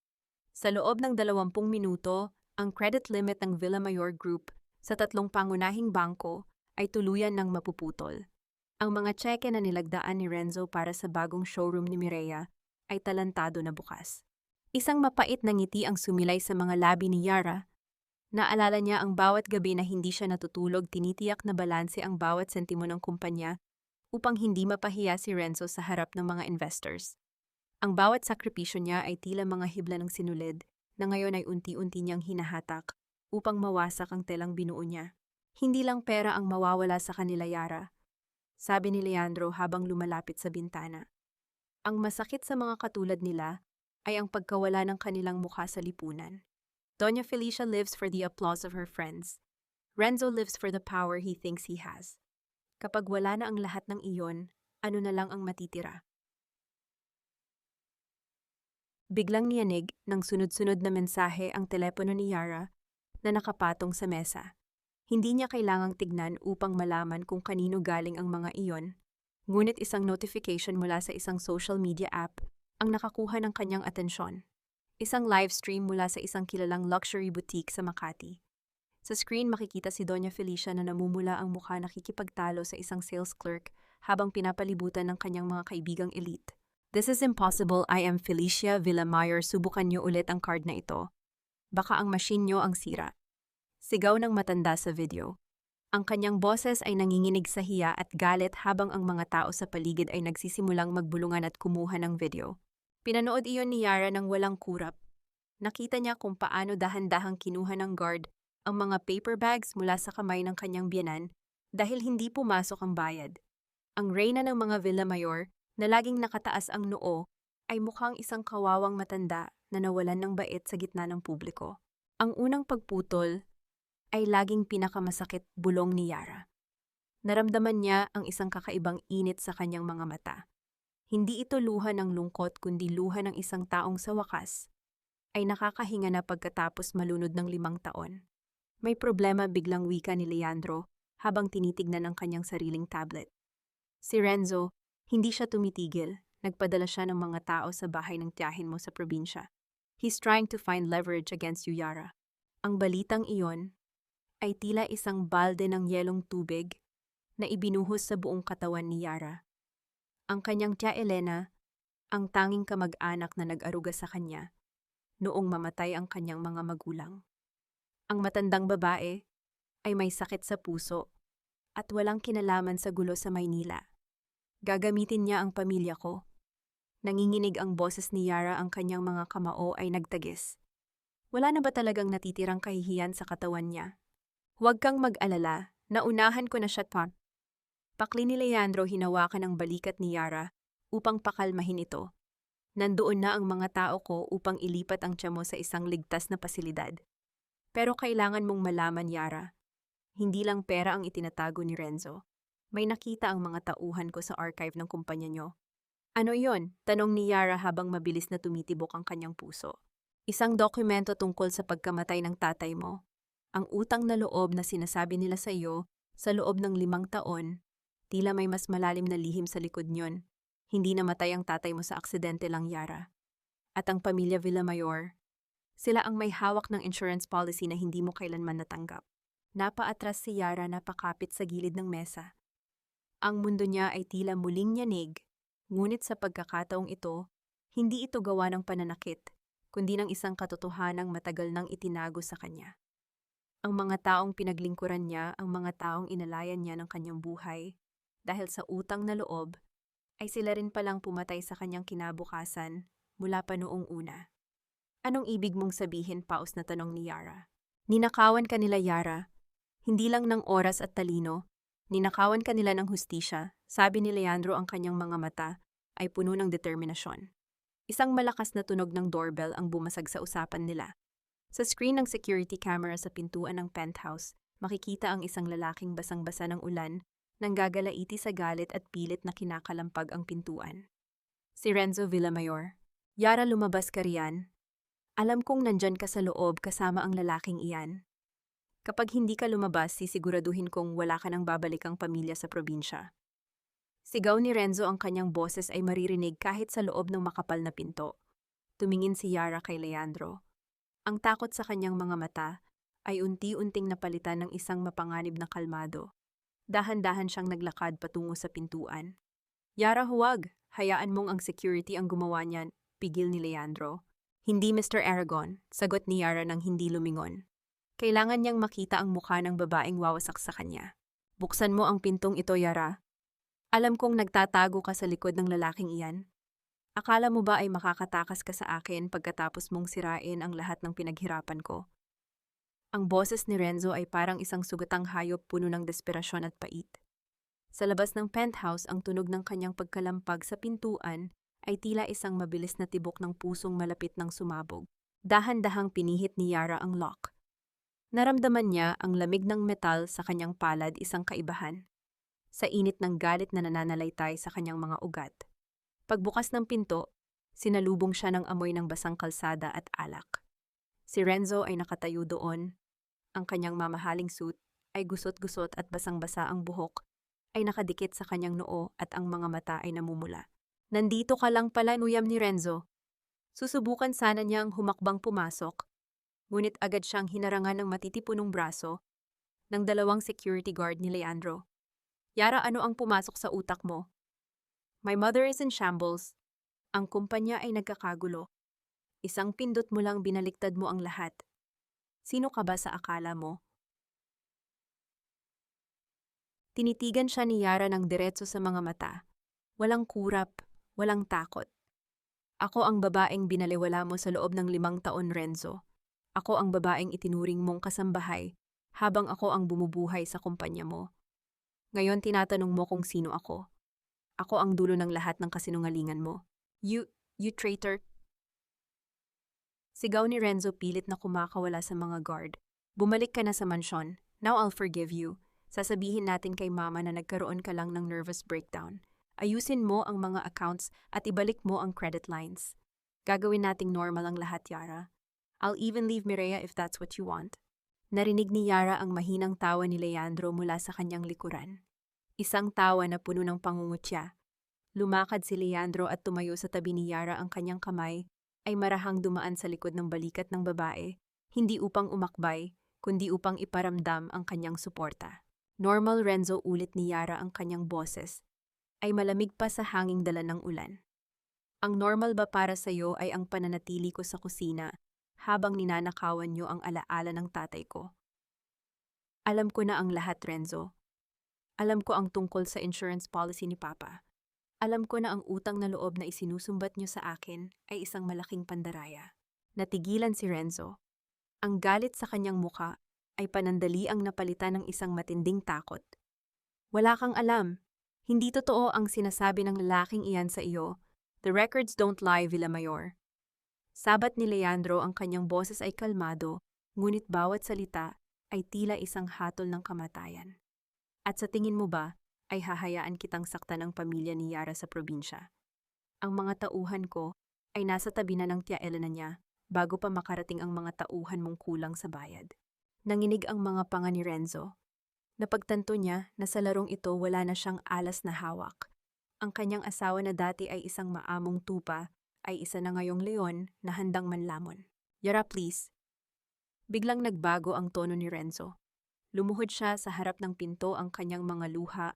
Sa loob ng 20 minuto, ang credit limit ng Villamayor Group sa 3 pangunahing bangko ay tuluyan ng mapuputol. Ang mga tseke na nilagdaan ni Renzo para sa bagong showroom ni Mireya ay talantado na bukas. Isang mapait na ngiti ang sumilay sa mga labi ni Yara. Naalala niya ang bawat gabi na hindi siya natutulog, tinitiyak na balanse ang bawat sentimo ng kumpanya upang hindi mapahiya si Renzo sa harap ng mga investors. Ang bawat sakripisyo niya ay tila mga hibla ng sinulid na ngayon ay unti-unti niyang hinahatak upang mawasak ang telang binuo niya. "Hindi lang pera ang mawawala sa kanila, Yara," sabi ni Leandro habang lumalapit sa bintana. "Ang masakit sa mga katulad nila ay ang pagkawala ng kanilang mukha sa lipunan. Doña Felicia lives for the applause of her friends. Renzo lives for the power he thinks he has. Kapag wala na ang lahat ng iyon, ano na lang ang matitira?" Biglang niyanig ng sunod-sunod na mensahe ang telepono ni Yara na nakapatong sa mesa. Hindi niya kailangang tignan upang malaman kung kanino galing ang mga iyon, ngunit isang notification mula sa isang social media app ang nakakuha ng kanyang atensyon. Isang live stream mula sa isang kilalang luxury boutique sa Makati. Sa screen makikita si Doña Felicia na namumula ang mukha, nakikipagtalo sa isang sales clerk habang pinapalibutan ng kanyang mga kaibigang elite. "This is impossible. I am Felicia Villamayor. Subukan niyo ulit ang card na ito. Baka ang machine niyo ang sira." Sigaw ng matanda sa video. Ang kanyang boses ay nanginginig sa hiya at galit habang ang mga tao sa paligid ay nagsisimulang magbulungan at kumuha ng video. Pinanood iyon ni Yara ng walang kurap. Nakita niya kung paano dahan-dahang kinuha ng guard ang mga paper bags mula sa kamay ng kanyang biyenan dahil hindi pumasok ang bayad. Ang reyna ng mga Villamayor na laging nakataas ang noo ay mukhang isang kawawang matanda na nawalan ng bait sa gitna ng publiko. Ang unang pagputol ay laging pinakamasakit bulong ni Yara. Naramdaman niya ang isang kakaibang init sa kanyang mga mata. Hindi ito luha ng lungkot kundi luha ng isang taong sa wakas ay nakakahinga na pagkatapos malunod ng 5 taon. May problema, biglang wika ni Leandro habang tinitignan ang kanyang sariling tablet. Si Renzo, hindi siya tumitigil. Nagpadala siya ng mga tao sa bahay ng tiyahin mo sa probinsya. He's trying to find leverage against you, Yara. Ang balitang iyon ay tila isang balde ng yelong tubig na ibinuhos sa buong katawan ni Yara. Ang kanyang tiya Elena, ang tanging kamag-anak na nag-aruga sa kanya, noong mamatay ang kanyang mga magulang. Ang matandang babae ay may sakit sa puso at walang kinalaman sa gulo sa Maynila. Gagamitin niya ang pamilya ko. Nanginginig ang boses ni Yara, ang kanyang mga kamao ay nagtagis. Wala na ba talagang natitirang kahihiyan sa katawan niya? Huwag kang mag-alala, naunahan ko na siya pa. Pakli ni Leandro, hinawakan ang balikat ni Yara upang pakalmahin ito. Nandoon na ang mga tao ko upang ilipat ang tiyan mo sa isang ligtas na pasilidad. Pero kailangan mong malaman, Yara, hindi lang pera ang itinatago ni Renzo. May nakita ang mga tauhan ko sa archive ng kumpanya nyo. Ano yon? Tanong ni Yara habang mabilis na tumitibok ang kanyang puso. Isang dokumento tungkol sa pagkamatay ng tatay mo. Ang utang na loob na sinasabi nila sa iyo sa loob ng 5 taon, tila may mas malalim na lihim sa likod nyon. Hindi namatay ang tatay mo sa aksidente lang, Yara. At ang pamilya Villamayor, sila ang may hawak ng insurance policy na hindi mo kailanman natanggap. Napaatras si Yara, napakapit sa gilid ng mesa. Ang mundo niya ay tila muling nyanig. Ngunit sa pagkakataong ito, hindi ito gawa ng pananakit, kundi ng isang katotohanang matagal nang itinago sa kanya. Ang mga taong pinaglingkuran niya, ang mga taong inalayan niya ng kanyang buhay, dahil sa utang na loob, ay sila rin palang pumatay sa kanyang kinabukasan mula pa noong una. Anong ibig mong sabihin, paus na tanong ni Yara? Ninakawan ka nila, Yara. Hindi lang ng oras at talino. Ninakawan ka nila ng hustisya, sabi ni Leandro, ang kanyang mga mata ay puno ng determinasyon. Isang malakas na tunog ng doorbell ang bumasag sa usapan nila. Sa screen ng security camera sa pintuan ng penthouse, makikita ang isang lalaking basang-basa ng ulan nang gagalaiti sa galit at pilit na kinakalampag ang pintuan. Si Renzo Villamayor. Yara, lumabas ka riyan. Alam kong nandyan ka sa loob kasama ang lalaking iyan. Kapag hindi ka lumabas, sisiguraduhin kong wala ka nang babalikang pamilya sa probinsya. Sigaw ni Renzo, ang kanyang boses ay maririnig kahit sa loob ng makapal na pinto. Tumingin si Yara kay Leandro. Ang takot sa kanyang mga mata ay unti-unting napalitan ng isang mapanganib na kalmado. Dahan-dahan siyang naglakad patungo sa pintuan. Yara, huwag! Hayaan mong ang security ang gumawa niyan, pigil ni Leandro. Hindi, Mr. Aragon, sagot ni Yara nang hindi lumingon. Kailangan niyang makita ang mukha ng babaeng wawasak sa kanya. Buksan mo ang pintong ito, Yara. Alam kong nagtatago ka sa likod ng lalaking iyan. Akala mo ba ay makakatakas ka sa akin pagkatapos mong sirain ang lahat ng pinaghirapan ko? Ang boses ni Renzo ay parang isang sugatang hayop, puno ng desperasyon at pait. Sa labas ng penthouse, ang tunog ng kanyang pagkalampag sa pintuan ay tila isang mabilis na tibok ng pusong malapit ng sumabog. Dahan-dahang pinihit ni Yara ang lock. Naramdaman niya ang lamig ng metal sa kanyang palad, isang kaibahan. Sa init ng galit na nananalaytay sa kanyang mga ugat. Pagbukas ng pinto, sinalubong siya ng amoy ng basang kalsada at alak. Si Renzo ay nakatayo doon. Ang kanyang mamahaling suit ay gusot-gusot at basang-basa, ang buhok ay nakadikit sa kanyang noo at ang mga mata ay namumula. Nandito ka lang pala, nuyam ni Renzo. Susubukan sana niyang humakbang pumasok. Ngunit agad siyang hinarangan ng matitipunong braso ng 2 security guard ni Leandro. Yara, ano ang pumasok sa utak mo? My mother is in shambles. Ang kumpanya ay nagkakagulo. Isang pindot mo lang, binaliktad mo ang lahat. Sino ka ba sa akala mo? Tinitigan siya ni Yara ng diretso sa mga mata. Walang kurap, walang takot. Ako ang babaeng binaliwala mo sa loob ng 5 taon, Renzo. Ako ang babaeng itinuring mong kasambahay habang ako ang bumubuhay sa kumpanya mo. Ngayon tinatanong mo kung sino ako. Ako ang dulo ng lahat ng kasinungalingan mo. You traitor. Sigaw ni Renzo pilit na kumakawala sa mga guard. Bumalik ka na sa mansyon. Now I'll forgive you. Sasabihin natin kay mama na nagkaroon ka lang ng nervous breakdown. Ayusin mo ang mga accounts at ibalik mo ang credit lines. Gagawin nating normal ang lahat, Yara. I'll even leave Mireya if that's what you want. Narinig ni Yara ang mahinang tawa ni Leandro mula sa kanyang likuran. Isang tawa na puno ng pangungutya. Lumakad si Leandro at tumayo sa tabi ni Yara. Ang kanyang kamay ay marahang dumaan sa likod ng balikat ng babae, hindi upang umakbay, kundi upang iparamdam ang kanyang suporta. Normal, Renzo, ulit ni Yara ang kanyang boses, ay malamig pa sa hanging dala ng ulan. Ang normal ba para sa iyo ay ang pananatili ko sa kusina habang ninanakawan niyo ang alaala ng tatay ko? Alam ko na ang lahat, Renzo. Alam ko ang tungkol sa insurance policy ni Papa. Alam ko na ang utang na loob na isinusumbat niyo sa akin ay isang malaking pandaraya. Natigilan si Renzo. Ang galit sa kanyang muka ay panandaliang napalitan ng isang matinding takot. Wala kang alam. Hindi totoo ang sinasabi ng lalaking iyan sa iyo. The records don't lie, Villamayor. Sabat ni Leandro. Ang kanyang boses ay kalmado, ngunit bawat salita ay tila isang hatol ng kamatayan. At sa tingin mo ba, ay hahayaan kitang saktan ng pamilya ni Yara sa probinsya? Ang mga tauhan ko ay nasa tabi na ng tia Elena niya bago pa makarating ang mga tauhan mong kulang sa bayad. Nanginig ang mga panga ni Renzo. Napagtanto niya na sa larong ito wala na siyang alas na hawak. Ang kanyang asawa na dati ay isang maamong tupa ay isa na ngayong leon na handang manlamon. Yara, please. Biglang nagbago ang tono ni Renzo. Lumuhod siya sa harap ng pinto. Ang kanyang mga luha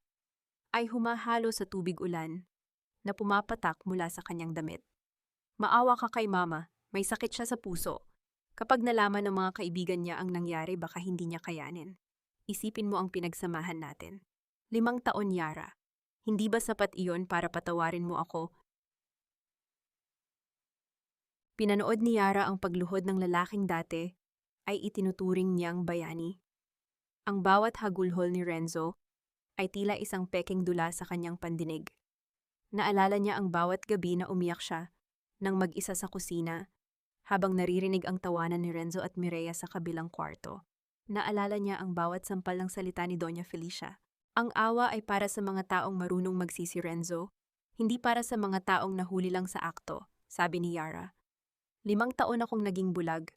ay humahalo sa tubig ulan na pumapatak mula sa kanyang damit. Maawa ka kay mama, may sakit siya sa puso. Kapag nalaman ng mga kaibigan niya ang nangyari, baka hindi niya kayanin. Isipin mo ang pinagsamahan natin. 5 taon, Yara. Hindi ba sapat iyon para patawarin mo ako? Pinanood ni Yara ang pagluhod ng lalaking dati ay itinuturing niyang bayani. Ang bawat hagulhol ni Renzo ay tila isang peking dula sa kanyang pandinig. Naalala niya ang bawat gabi na umiyak siya nang mag-isa sa kusina habang naririnig ang tawanan ni Renzo at Mireya sa kabilang kwarto. Naalala niya ang bawat sampal ng salita ni Doña Felicia. Ang awa ay para sa mga taong marunong magsisi, Renzo, hindi para sa mga taong nahuli lang sa akto, sabi ni Yara. 5 taon akong naging bulag.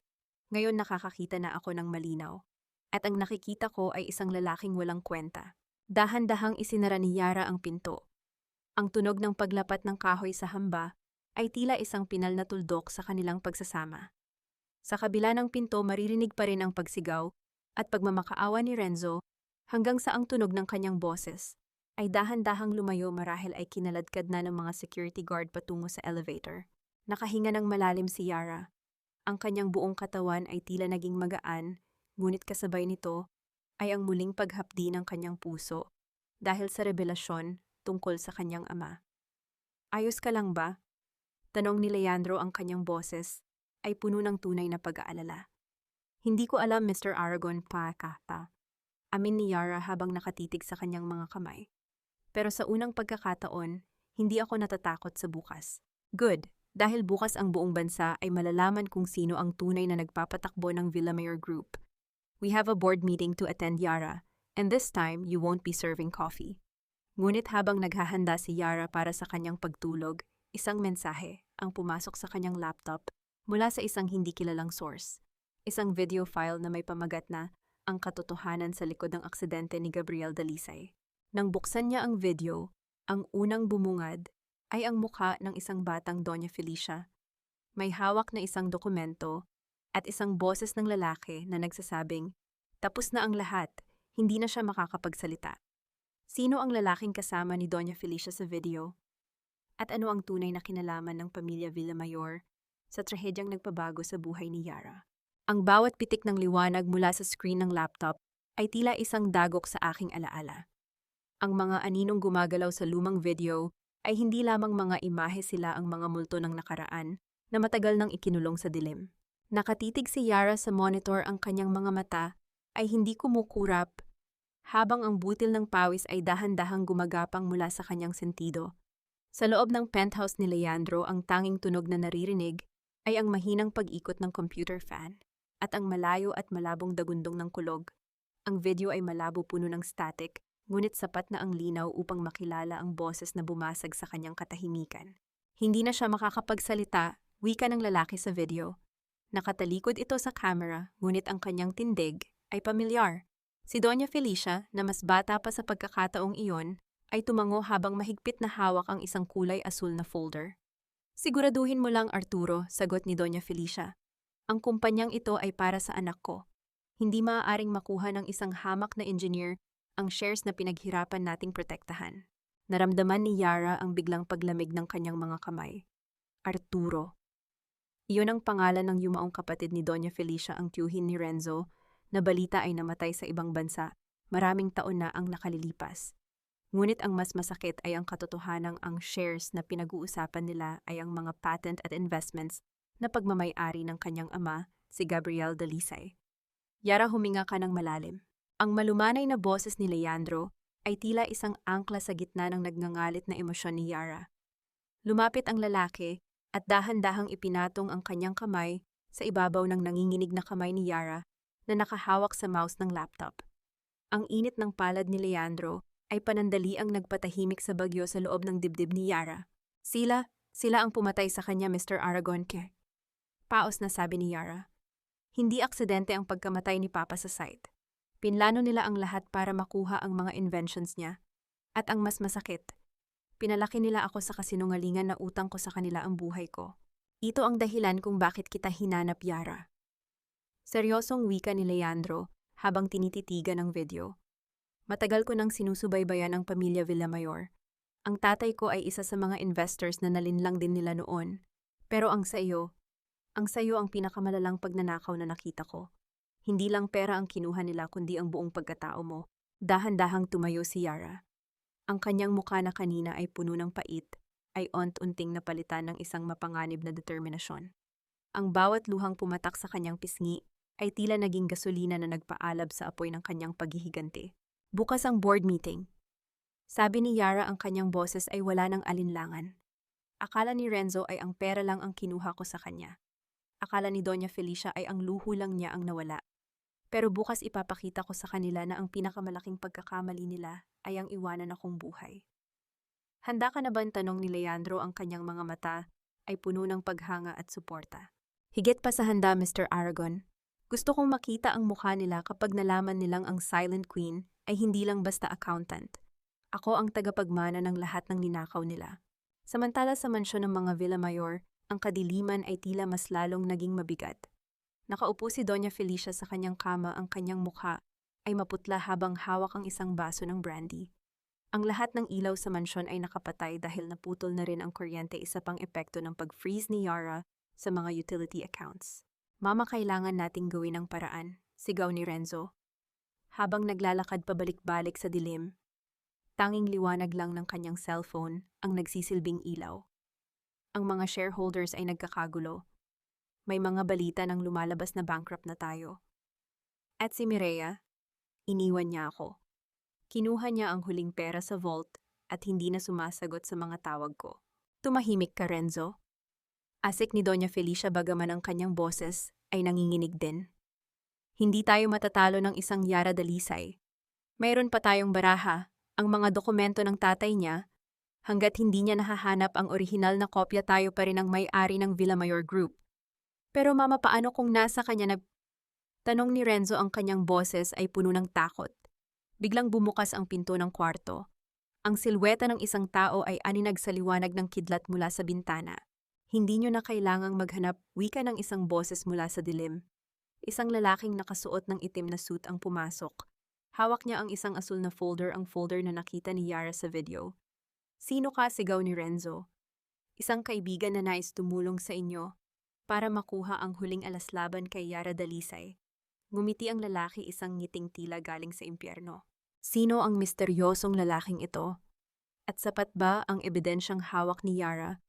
Ngayon nakakakita na ako ng malinaw. At ang nakikita ko ay isang lalaking walang kwenta. Dahan-dahang isinara ni Yara ang pinto. Ang tunog ng paglapat ng kahoy sa hamba ay tila isang pinal na tuldok sa kanilang pagsasama. Sa kabila ng pinto maririnig pa rin ang pagsigaw at pagmamakaawa ni Renzo hanggang sa ang tunog ng kanyang boses ay dahan-dahang lumayo marahil ay kinaladkad na ng mga security guard patungo sa elevator. Nakahinga ng malalim si Yara. Ang kanyang buong katawan ay tila naging magaan, ngunit kasabay nito ay ang muling paghapdi ng kanyang puso dahil sa revelasyon tungkol sa kanyang ama. Ayos ka lang ba? Tanong ni Leandro. Ang kanyang boses ay puno ng tunay na pag-aalala. Hindi ko alam, Mr. Aragon, pakata. Amin ni Yara habang nakatitig sa kanyang mga kamay. Pero sa unang pagkakataon, hindi ako natatakot sa bukas. Good, dahil bukas ang buong bansa ay malalaman kung sino ang tunay na nagpapatakbo ng Villamayor Group. We have a board meeting to attend, Yara, and this time you won't be serving coffee. Ngunit habang naghahanda si Yara para sa kanyang pagtulog, isang mensahe ang pumasok sa kanyang laptop mula sa isang hindi kilalang source. Isang video file na may pamagat na ang katotohanan sa likod ng aksidente ni Gabriel Dalisay. Nang buksan niya ang video, ang unang bumungad ay ang mukha ng isang batang Doña Felicia. May hawak na isang dokumento at isang boses ng lalaki na nagsasabing, tapos na ang lahat, hindi na siya makakapagsalita. Sino ang lalaking kasama ni Doña Felicia sa video? At ano ang tunay na kinalaman ng pamilya Villamayor sa trahedyang nagpabago sa buhay ni Yara? Ang bawat pitik ng liwanag mula sa screen ng laptop ay tila isang dagok sa aking alaala. Ang mga aninong gumagalaw sa lumang video ay hindi lamang mga imahe, sila ang mga multo ng nakaraan na matagal nang ikinulong sa dilim. Nakatitig si Yara sa monitor. Ang kanyang mga mata ay hindi kumukurap habang ang butil ng pawis ay dahan-dahang gumagapang mula sa kanyang sentido. Sa loob ng penthouse ni Leandro, ang tanging tunog na naririnig ay ang mahinang pag-ikot ng computer fan at ang malayo at malabong dagundong ng kulog. Ang video ay malabo, puno ng static, ngunit sapat na ang linaw upang makilala ang boses na bumasag sa kanyang katahimikan. Hindi na siya makakapagsalita, wika ng lalaki sa video. Nakatalikod ito sa camera, ngunit ang kanyang tindig ay pamilyar. Si Doña Felicia, na mas bata pa sa pagkakataong iyon, ay tumango habang mahigpit na hawak ang isang kulay asul na folder. "Siguraduhin mo lang, Arturo," sagot ni Doña Felicia. "Ang kumpanyang ito ay para sa anak ko. Hindi maaaring makuha ng isang hamak na engineer ang shares na pinaghirapan nating protektahan." Naramdaman ni Yara ang biglang paglamig ng kanyang mga kamay. Arturo. Iyon ang pangalan ng yumaong kapatid ni Doña Felicia, ang tiyuhin ni Renzo, na balita ay namatay sa ibang bansa. Maraming taon na ang nakalilipas. Ngunit ang mas masakit ay ang katotohanang ang shares na pinag-uusapan nila ay ang mga patent at investments na pagmamay-ari ng kanyang ama, si Gabriel Dalisay. Yara, huminga ka ng malalim. Ang malumanay na boses ni Leandro ay tila isang angkla sa gitna ng nagngangalit na emosyon ni Yara. Lumapit ang lalaki at dahan-dahang ipinatong ang kanyang kamay sa ibabaw ng nanginginig na kamay ni Yara na nakahawak sa mouse ng laptop. Ang init ng palad ni Leandro ay panandaliang nagpatahimik sa bagyo sa loob ng dibdib ni Yara. Sila ang pumatay sa kanya, Mr. Aragon ke. Paos na sabi ni Yara. Hindi aksidente ang pagkamatay ni Papa sa site. Pinlano nila ang lahat para makuha ang mga inventions niya. At ang mas masakit, pinalaki nila ako sa kasinungalingan na utang ko sa kanila ang buhay ko. Ito ang dahilan kung bakit kita hinanap, Yara. Seryosong wika ni Leandro habang tinititigan ang video. Matagal ko nang sinusubaybayan ang pamilya Villamayor. Ang tatay ko ay isa sa mga investors na nalinlang din nila noon. Pero ang sayo ang pinakamalalang pagnanakaw na nakita ko. Hindi lang pera ang kinuha nila kundi ang buong pagkatao mo. Dahan-dahang tumayo si Yara. Ang kanyang mukha na kanina ay puno ng pait, ay unti-unting napalitan ng isang mapanganib na determinasyon. Ang bawat luhang pumatak sa kanyang pisngi ay tila naging gasolina na nagpaalab sa apoy ng kanyang paghihiganti. Bukas ang board meeting. Sabi ni Yara, ang kanyang boses ay wala ng alinlangan. Akala ni Renzo ay ang pera lang ang kinuha ko sa kanya. Akala ni Doña Felicia ay ang luho lang niya ang nawala. Pero bukas ipapakita ko sa kanila na ang pinakamalaking pagkakamali nila ay ang iwanan akong buhay. Handa ka na ba? Tanong ni Leandro, ang kanyang mga mata ay puno ng paghanga at suporta. Higit pa sa handa, Mr. Aragon. Gusto kong makita ang mukha nila kapag nalaman nilang ang Silent Queen ay hindi lang basta accountant. Ako ang tagapagmana ng lahat ng ninakaw nila. Samantala sa mansyon ng mga Villamayor, ang kadiliman ay tila mas lalong naging mabigat. Nakaupo si Doña Felicia sa kanyang kama, ang kanyang mukha ay maputla habang hawak ang isang baso ng brandy. Ang lahat ng ilaw sa mansyon ay nakapatay dahil naputol na rin ang kuryente, isa pang epekto ng pag-freeze ni Yara sa mga utility accounts. "Mama, kailangan nating gawin ang paraan," sigaw ni Renzo. Habang naglalakad pabalik-balik sa dilim, tanging liwanag lang ng kanyang cellphone ang nagsisilbing ilaw. Ang mga shareholders ay nagkakagulo. May mga balita ng lumalabas na bankrupt na tayo. At si Mireya, iniwan niya ako. Kinuha niya ang huling pera sa vault at hindi na sumasagot sa mga tawag ko. "Tumahimik ka, Renzo." Asik ni Doña Felicia, bagaman ang kanyang boses ay nanginginig din. "Hindi tayo matatalo ng isang Yara Dalisay. Mayroon pa tayong baraha, ang mga dokumento ng tatay niya. Hanggat hindi niya nahahanap ang orihinal na kopya, tayo pa rin ang may-ari ng Villamayor Group." "Pero mama, paano kung nasa kanya na..." Tanong ni Renzo, ang kanyang boses ay puno ng takot. Biglang bumukas ang pinto ng kwarto. Ang silweta ng isang tao ay aninag sa liwanag ng kidlat mula sa bintana. "Hindi niyo na kailangang maghanap," wika ng isang boses mula sa dilim. Isang lalaking nakasuot ng itim na suit ang pumasok. Hawak niya ang isang asul na folder, ang folder na nakita ni Yara sa video. "Sino ka?" sigaw ni Renzo. "Isang kaibigan na nais tumulong sa inyo para makuha ang huling alas laban kay Yara Dalisay." Ngumiti ang lalaki, isang ngiting tila galing sa impyerno. Sino ang misteryosong lalaking ito? At sapat ba ang ebidensyang hawak ni Yara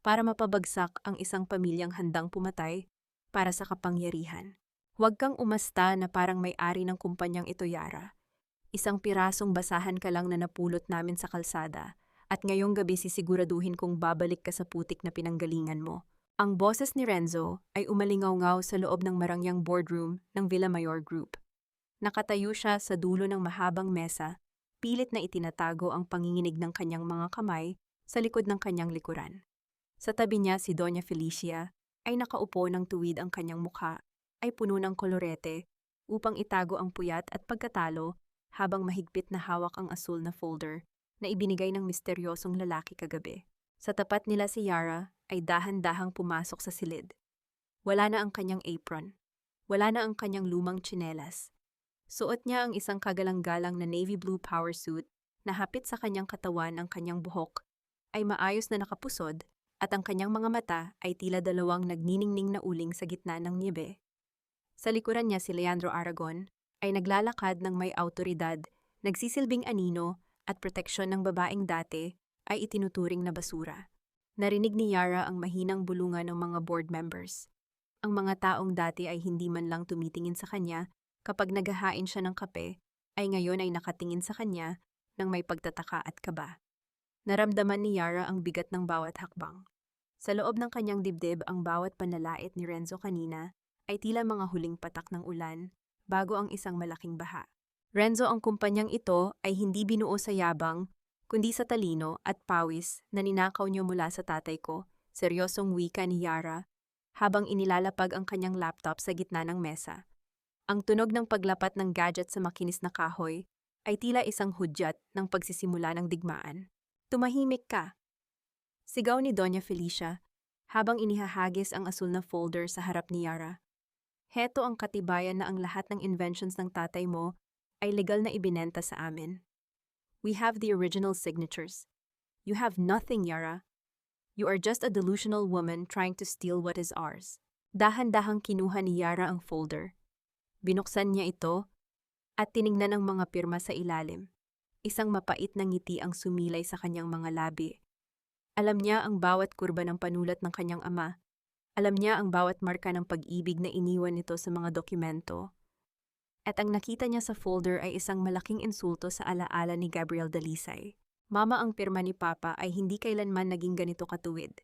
para mapabagsak ang isang pamilyang handang pumatay para sa kapangyarihan? Huwag kang umasta na parang may-ari ng kumpanyang ito, Yara. Isang pirasong basahan ka lang na napulot namin sa kalsada, at ngayong gabi sisiguraduhin kong babalik ka sa putik na pinanggalingan mo. Ang boses ni Renzo ay umalingaw-ngaw sa loob ng marangyang boardroom ng Villamayor Group. Nakatayo siya sa dulo ng mahabang mesa, pilit na itinatago ang panginginig ng kanyang mga kamay sa likod ng kanyang likuran. Sa tabi niya si Doña Felicia ay nakaupo ng tuwid, ang kanyang mukha ay puno ng kolorete upang itago ang puyat at pagkatalo habang mahigpit na hawak ang asul na folder na ibinigay ng misteryosong lalaki kagabi. Sa tapat nila si Yara ay dahan-dahang pumasok sa silid. Wala na ang kanyang apron. Wala na ang kanyang lumang tsinelas. Suot niya ang isang kagalang-galang na navy blue power suit na hapit sa kanyang katawan. Ang kanyang buhok ay maayos na nakapusod at ang kanyang mga mata ay tila dalawang nagniningning na uling sa gitna ng niebe. Sa likuran niya si Leandro Aragon ay naglalakad ng may awtoridad, nagsisilbing anino at proteksyon ng babaeng dati ay itinuturing na basura. Narinig ni Yara ang mahinang bulungan ng mga board members. Ang mga taong dati ay hindi man lang tumitingin sa kanya kapag naghahain siya ng kape, ay ngayon ay nakatingin sa kanya ng may pagtataka at kaba. Naramdaman ni Yara ang bigat ng bawat hakbang. Sa loob ng kanyang dibdib, ang bawat panlalait ni Renzo kanina ay tila mga huling patak ng ulan bago ang isang malaking baha. Renzo, ang kumpanyang ito ay hindi binuo sa yabang, kundi sa talino at pawis na ninakaw niyo mula sa tatay ko, seryosong wika ni Yara habang inilalapag ang kanyang laptop sa gitna ng mesa. Ang tunog ng paglapat ng gadget sa makinis na kahoy ay tila isang hudyat ng pagsisimula ng digmaan. Tumahimik ka! Sigaw ni Doña Felicia habang inihahagis ang asul na folder sa harap ni Yara. Heto ang katibayan na ang lahat ng inventions ng tatay mo ay legal na ibinenta sa amin. We have the original signatures. You have nothing, Yara. You are just a delusional woman trying to steal what is ours. Dahan-dahang kinuha ni Yara ang folder. Binuksan niya ito at tiningnan ang mga pirma sa ilalim. Isang mapait na ngiti ang sumilay sa kanyang mga labi. Alam niya ang bawat kurba ng panulat ng kanyang ama. Alam niya ang bawat marka ng pag-ibig na iniwan nito sa mga dokumento. At ang nakita niya sa folder ay isang malaking insulto sa alaala ni Gabriel Dalisay. Mama, ang pirma ni Papa ay hindi kailanman naging ganito katuwid.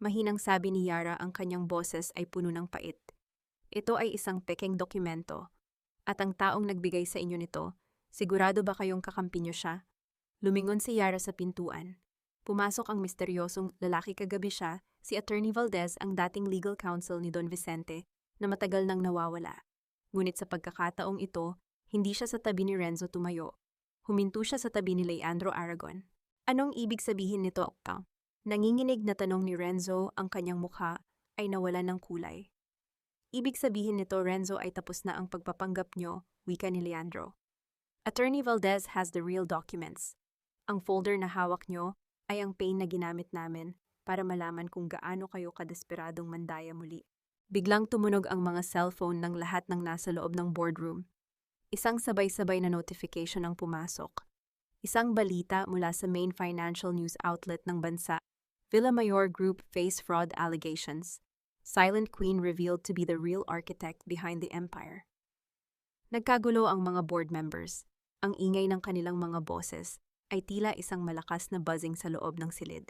Mahinang sabi ni Yara, ang kanyang boses ay puno ng pait. Ito ay isang pekeng dokumento. At ang taong nagbigay sa inyo nito, sigurado ba kayong kakampi niyo siya? Lumingon si Yara sa pintuan. Pumasok ang misteryosong lalaki. Kagabi siya, si Attorney Valdez, ang dating legal counsel ni Don Vicente, na matagal nang nawawala. Ngunit sa pagkakataong ito, hindi siya sa tabi ni Renzo tumayo. Huminto siya sa tabi ni Leandro Aragon. Anong ibig sabihin nito, Octa? Nanginginig na tanong ni Renzo, ang kanyang mukha ay nawalan ng kulay. Ibig sabihin nito, Renzo, ay tapos na ang pagpapanggap nyo, wika ni Leandro. Attorney Valdez has the real documents. Ang folder na hawak nyo ay ang pain na ginamit namin para malaman kung gaano kayo kadesperadong mandaya muli. Biglang tumunog ang mga cellphone ng lahat ng nasa loob ng boardroom. Isang sabay-sabay na notification ang pumasok. Isang balita mula sa main financial news outlet ng bansa. Villamayor Group face fraud allegations. Silent Queen revealed to be the real architect behind the empire. Nagkagulo ang mga board members. Ang ingay ng kanilang mga boses ay tila isang malakas na buzzing sa loob ng silid.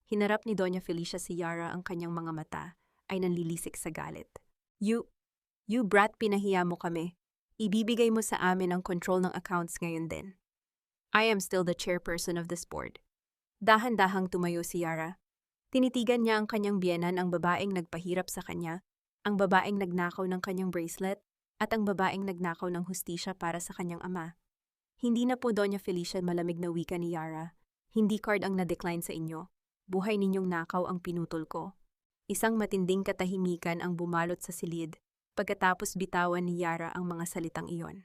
Hinarap ni Doña Felicia si Yara, ang kanyang mga mata ay nanlilisik sa galit. You brat, pinahiya mo kami. Ibibigay mo sa amin ang control ng accounts ngayon din. I am still the chairperson of this board. Dahan-dahang tumayo si Yara. Tinitigan niya ang kanyang biyenan, ang babaeng nagpahirap sa kanya, ang babaeng nagnakaw ng kanyang bracelet, at ang babaeng nagnakaw ng hustisya para sa kanyang ama. Hindi na po, Doña Felicia, malamig na wika ni Yara. Hindi card ang na-decline sa inyo. Buhay ninyong nakaw ang pinutol ko. Isang matinding katahimikan ang bumalot sa silid pagkatapos bitawan ni Yara ang mga salitang iyon.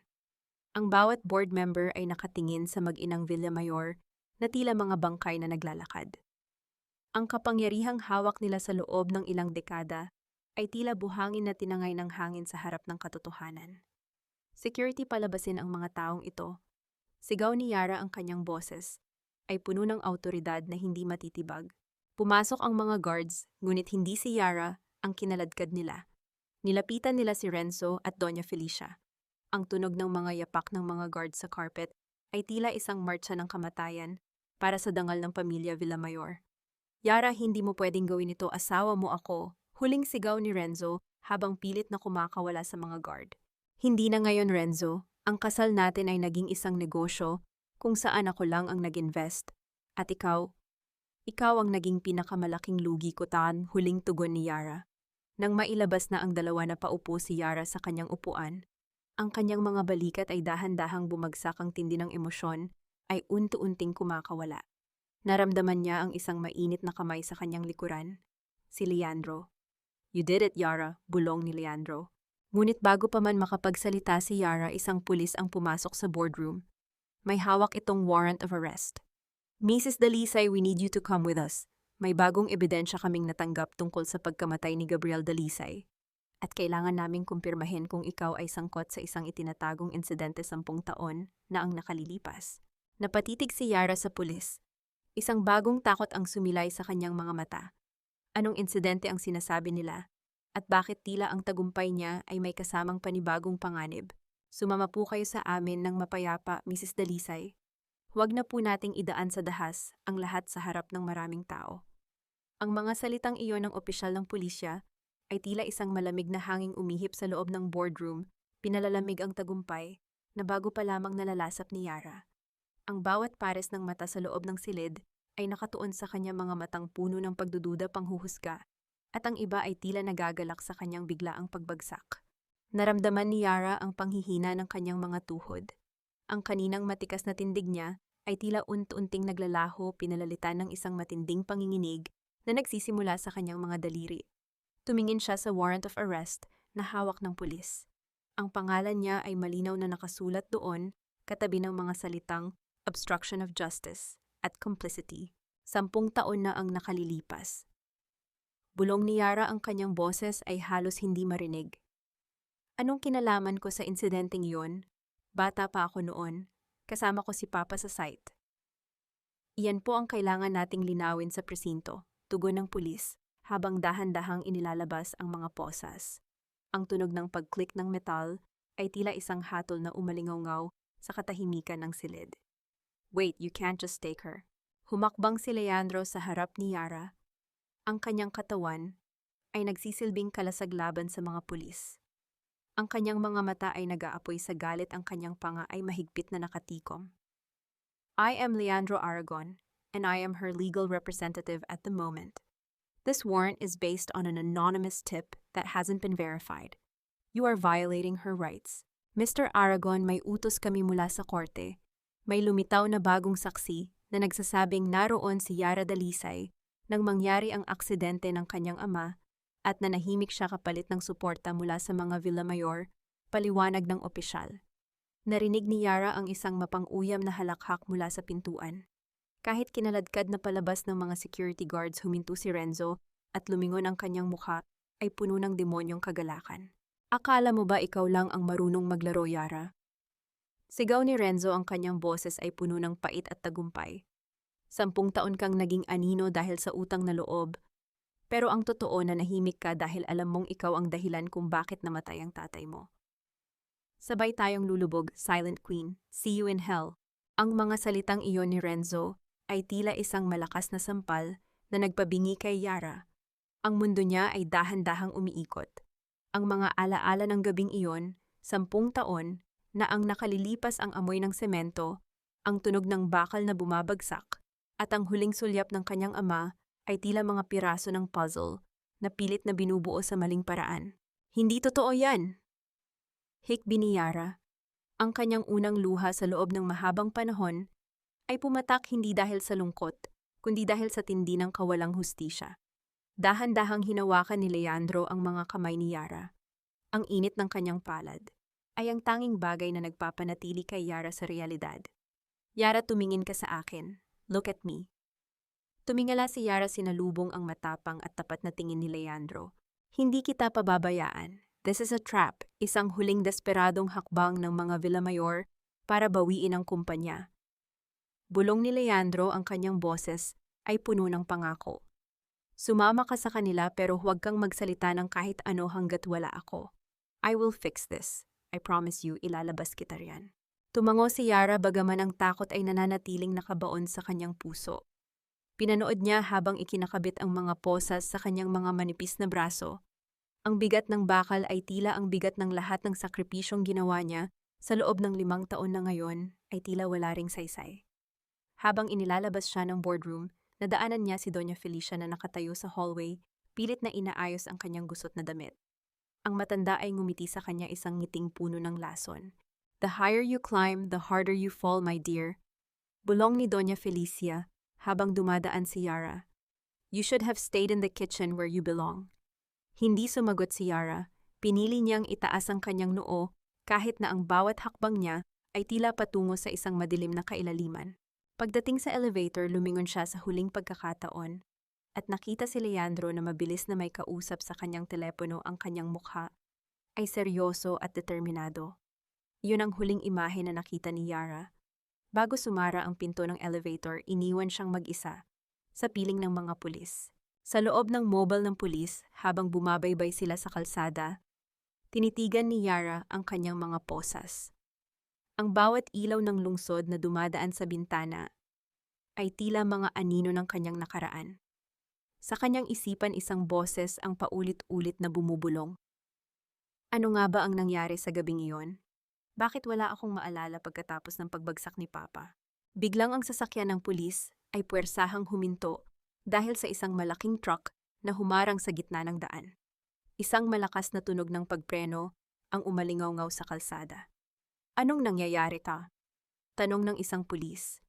Ang bawat board member ay nakatingin sa mag-inang Villamayor na tila mga bangkay na naglalakad. Ang kapangyarihang hawak nila sa loob ng ilang dekada ay tila buhangin na tinangay ng hangin sa harap ng katotohanan. Security, palabasin ang mga taong ito. Sigaw ni Yara, ang kanyang boses ay puno ng awtoridad na hindi matitibag. Pumasok ang mga guards, ngunit hindi si Yara ang kinaladkad nila. Nilapitan nila si Renzo at Doña Felicia. Ang tunog ng mga yapak ng mga guards sa carpet ay tila isang marcha ng kamatayan para sa dangal ng pamilya Villamayor. Yara, hindi mo pwedeng gawin ito, asawa mo ako. Huling sigaw ni Renzo habang pilit na kumakawala sa mga guard. Hindi na ngayon, Renzo. Ang kasal natin ay naging isang negosyo kung saan ako lang ang nag-invest. At ikaw ang naging pinakamalaking lugi ko, tan, huling tugon ni Yara. Nang mailabas na ang dalawa na paupo si Yara sa kanyang upuan, ang kanyang mga balikat ay dahan-dahang bumagsak, ang tindi ng emosyon ay unti-unting kumakawala. Naramdaman niya ang isang mainit na kamay sa kanyang likuran. Si Leandro. You did it, Yara, bulong ni Leandro. Ngunit bago pa man makapagsalita si Yara, isang pulis ang pumasok sa boardroom. May hawak itong warrant of arrest. Mrs. Dalisay, we need you to come with us. May bagong ebidensya kaming natanggap tungkol sa pagkamatay ni Gabriel Dalisay. At kailangan naming kumpirmahin kung ikaw ay sangkot sa isang itinatagong insidente 10 taon na ang nakalilipas. Napatitig si Yara sa pulis. Isang bagong takot ang sumilay sa kanyang mga mata. Anong insidente ang sinasabi nila? At bakit tila ang tagumpay niya ay may kasamang panibagong panganib? Sumama po kayo sa amin ng mapayapa, Mrs. Dalisay. Huwag na po nating idaan sa dahas ang lahat sa harap ng maraming tao. Ang mga salitang iyon ng opisyal ng pulisya ay tila isang malamig na hanging umihip sa loob ng boardroom, pinalalamig ang tagumpay na bago pa lamang nalalasap ni Yara. Ang bawat pares ng mata sa loob ng silid ay nakatuon sa kanyang mga matang puno ng pagdududa, panghuhusga, at ang iba ay tila nagagalak sa kanyang biglaang pagbagsak. Naramdaman ni Yara ang panghihina ng kanyang mga tuhod. Ang kaninang matikas na tindig niya ay tila unti-unting naglalaho, pinalalitan ng isang matinding panginginig na nagsisimula sa kanyang mga daliri. Tumingin siya sa warrant of arrest na hawak ng pulis. Ang pangalan niya ay malinaw na nakasulat doon, katabi ng mga salitang obstruction of justice at complicity. 10 taon na ang nakalilipas. Bulong ni Yara, ang kanyang boses ay halos hindi marinig. Anong kinalaman ko sa insidenteng iyon? Bata pa ako noon. Kasama ko si Papa sa site. Iyan po ang kailangan nating linawin sa presinto, tugon ng pulis, habang dahan-dahang inilalabas ang mga posas. Ang tunog ng pag-click ng metal ay tila isang hatol na umalingaw-ngaw sa katahimikan ng silid. Wait, you can't just take her. Humakbang si Leandro sa harap ni Yara. Ang kanyang katawan ay nagsisilbing kalasaglaban sa mga pulis. Ang kanyang mga mata ay nag-aapoy sa galit, ang kanyang panga ay mahigpit na nakatikom. I am Leandro Aragon, and I am her legal representative at the moment. This warrant is based on an anonymous tip that hasn't been verified. You are violating her rights. Mr. Aragon, may utos kami mula sa korte. May lumitaw na bagong saksi na nagsasabing naroon si Yara Dalisay nang mangyari ang aksidente ng kanyang ama at nanahimik siya kapalit ng suporta mula sa mga Villamayor, paliwanag ng opisyal. Narinig ni Yara ang isang mapang-uyam na halakhak mula sa pintuan. Kahit kinaladkad na palabas ng mga security guards, huminto si Renzo at lumingon ang kanyang mukha ay puno ng demonyong kagalakan. Akala mo ba ikaw lang ang marunong maglaro, Yara? Sigaw ni Renzo, ang kanyang boses ay puno ng pait at tagumpay. 10 taon kang naging anino dahil sa utang na loob, pero ang totoo na nahimik ka dahil alam mong ikaw ang dahilan kung bakit namatay ang tatay mo. Sabay tayong lulubog, Silent Queen. See you in hell. Ang mga salitang iyon ni Renzo ay tila isang malakas na sampal na nagpabingi kay Yara. Ang mundo niya ay dahan-dahang umiikot. Ang mga alaala ng gabing iyon, 10 taon, na ang nakalilipas, ang amoy ng semento, ang tunog ng bakal na bumabagsak, at ang huling sulyap ng kanyang ama ay tila mga piraso ng puzzle na pilit na binubuo sa maling paraan. Hindi totoo yan! Hikbi ni Yara. Ang kanyang unang luha sa loob ng mahabang panahon ay pumatak hindi dahil sa lungkot, kundi dahil sa tindi ng kawalang hustisya. Dahan-dahang hinawakan ni Leandro ang mga kamay ni Yara. Ang init ng kanyang palad ay ang tanging bagay na nagpapanatili kay Yara sa realidad. Yara, tumingin ka sa akin. Look at me. Tumingala si Yara, sinalubong ang matapang at tapat na tingin ni Leandro. Hindi kita pababayaan. This is a trap, isang huling desperadong hakbang ng mga Villamayor para bawiin ang kumpanya. Bulong ni Leandro, ang kanyang boses ay puno ng pangako. Sumama ka sa kanila pero huwag kang magsalita ng kahit ano hanggat wala ako. I will fix this. I promise you, ilalabas kita riyan. Tumango si Yara bagaman ang takot ay nananatiling nakabaon sa kanyang puso. Pinanood niya habang ikinakabit ang mga posas sa kanyang mga manipis na braso. Ang bigat ng bakal ay tila ang bigat ng lahat ng sakripisyong ginawa niya sa loob ng 5 taon na ngayon ay tila wala ring saysay. Habang inilalabas siya ng boardroom, nadaanan niya si Doña Felicia na nakatayo sa hallway, pilit na inaayos ang kanyang gusot na damit. Ang matanda ay ngumiti sa kanya isang ngiting puno ng lason. "The higher you climb, the harder you fall, my dear." Bulong ni Doña Felicia habang dumadaan si Yara. "You should have stayed in the kitchen where you belong." Hindi sumagot si Yara. Pinili niyang itaas ang kanyang noo kahit na ang bawat hakbang niya ay tila patungo sa isang madilim na kailaliman. Pagdating sa elevator, lumingon siya sa huling pagkakataon at nakita si Leandro na mabilis na may kausap sa kanyang telepono. Ang kanyang mukha ay seryoso at determinado. Yun ang huling imahe na nakita ni Yara. Bago sumara ang pinto ng elevator, iniwan siyang mag-isa sa piling ng mga pulis. Sa loob ng mobile ng pulis, habang bumabaybay sila sa kalsada, tinitigan ni Yara ang kanyang mga posas. Ang bawat ilaw ng lungsod na dumadaan sa bintana ay tila mga anino ng kanyang nakaraan. Sa kanyang isipan, isang boses ang paulit-ulit na bumubulong. Ano nga ba ang nangyari sa gabing iyon? Bakit wala akong maalala pagkatapos ng pagbagsak ni Papa? Biglang ang sasakyan ng pulis ay puwersahang huminto dahil sa isang malaking truck na humarang sa gitna ng daan. Isang malakas na tunog ng pagpreno ang umalingaw-ngaw sa kalsada. "Anong nangyayari ta?" tanong ng isang pulis.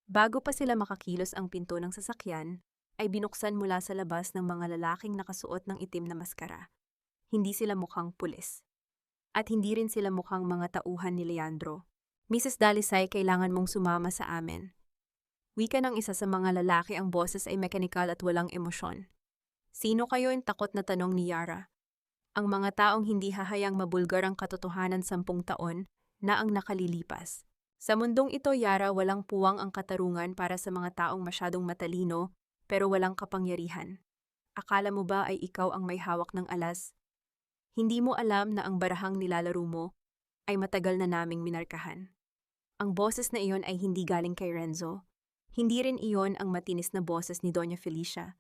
Bago pa sila makakilos, ang pinto ng sasakyan ay binuksan mula sa labas ng mga lalaking nakasuot ng itim na maskara. Hindi sila mukhang pulis. At hindi rin sila mukhang mga tauhan ni Leandro. "Mrs. Dalisay, kailangan mong sumama sa amin." Wika ng isa sa mga lalaki, ang boses ay mekanikal at walang emosyon. "Sino kayo?" Yung takot na tanong ni Yara. Ang mga taong hindi hahayang mabulgar ang katotohanan 10 taon na ang nakalilipas. Sa mundong ito, Yara, walang puwang ang katarungan para sa mga taong masyadong matalino pero walang kapangyarihan. Akala mo ba ay ikaw ang may hawak ng alas? Hindi mo alam na ang barahang nilalaro mo ay matagal na naming minarkahan. Ang boses na iyon ay hindi galing kay Renzo. Hindi rin iyon ang matinis na boses ni Doña Felicia.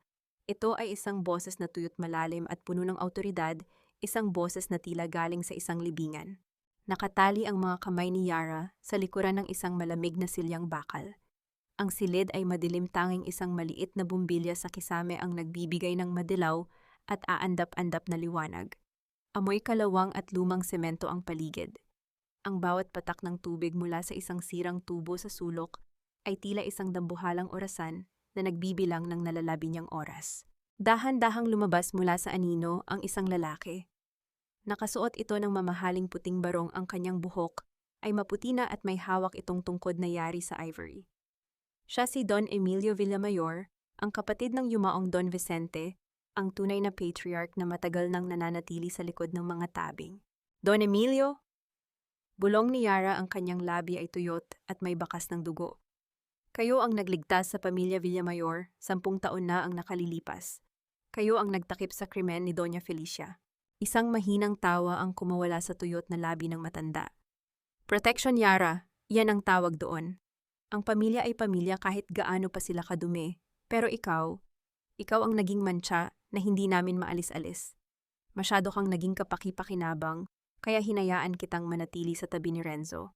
Ito ay isang boses na tuyot malalim at puno ng awtoridad, isang boses na tila galing sa isang libingan. Nakatali ang mga kamay ni Yara sa likuran ng isang malamig na silyang bakal. Ang silid ay madilim, tanging isang maliit na bumbilya sa kisame ang nagbibigay ng madilaw at aandap-andap na liwanag. Amoy kalawang at lumang semento ang paligid. Ang bawat patak ng tubig mula sa isang sirang tubo sa sulok ay tila isang dambuhalang orasan na nagbibilang ng nalalabi niyang oras. Dahan-dahang lumabas mula sa anino ang isang lalaki. Nakasuot ito ng mamahaling puting barong, ang kanyang buhok ay maputi na at may hawak itong tungkod na yari sa ivory. Siya si Don Emilio Villamayor, ang kapatid ng yumaong Don Vicente, ang tunay na patriarch na matagal nang nananatili sa likod ng mga tabing. "Don Emilio?" Bulong ni Yara, ang kanyang labi ay tuyot at may bakas ng dugo. "Kayo ang nagligtas sa pamilya Villamayor, 10 taon na ang nakalilipas. Kayo ang nagtakip sa krimen ni Doña Felicia." Isang mahinang tawa ang kumawala sa tuyot na labi ng matanda. "Protection, Yara, yan ang tawag doon. Ang pamilya ay pamilya kahit gaano pa sila kadumi. Pero ikaw ang naging mantsa na hindi namin maalis-alis. Masyado kang naging kapaki-pakinabang, kaya hinayaan kitang manatili sa tabi ni Renzo.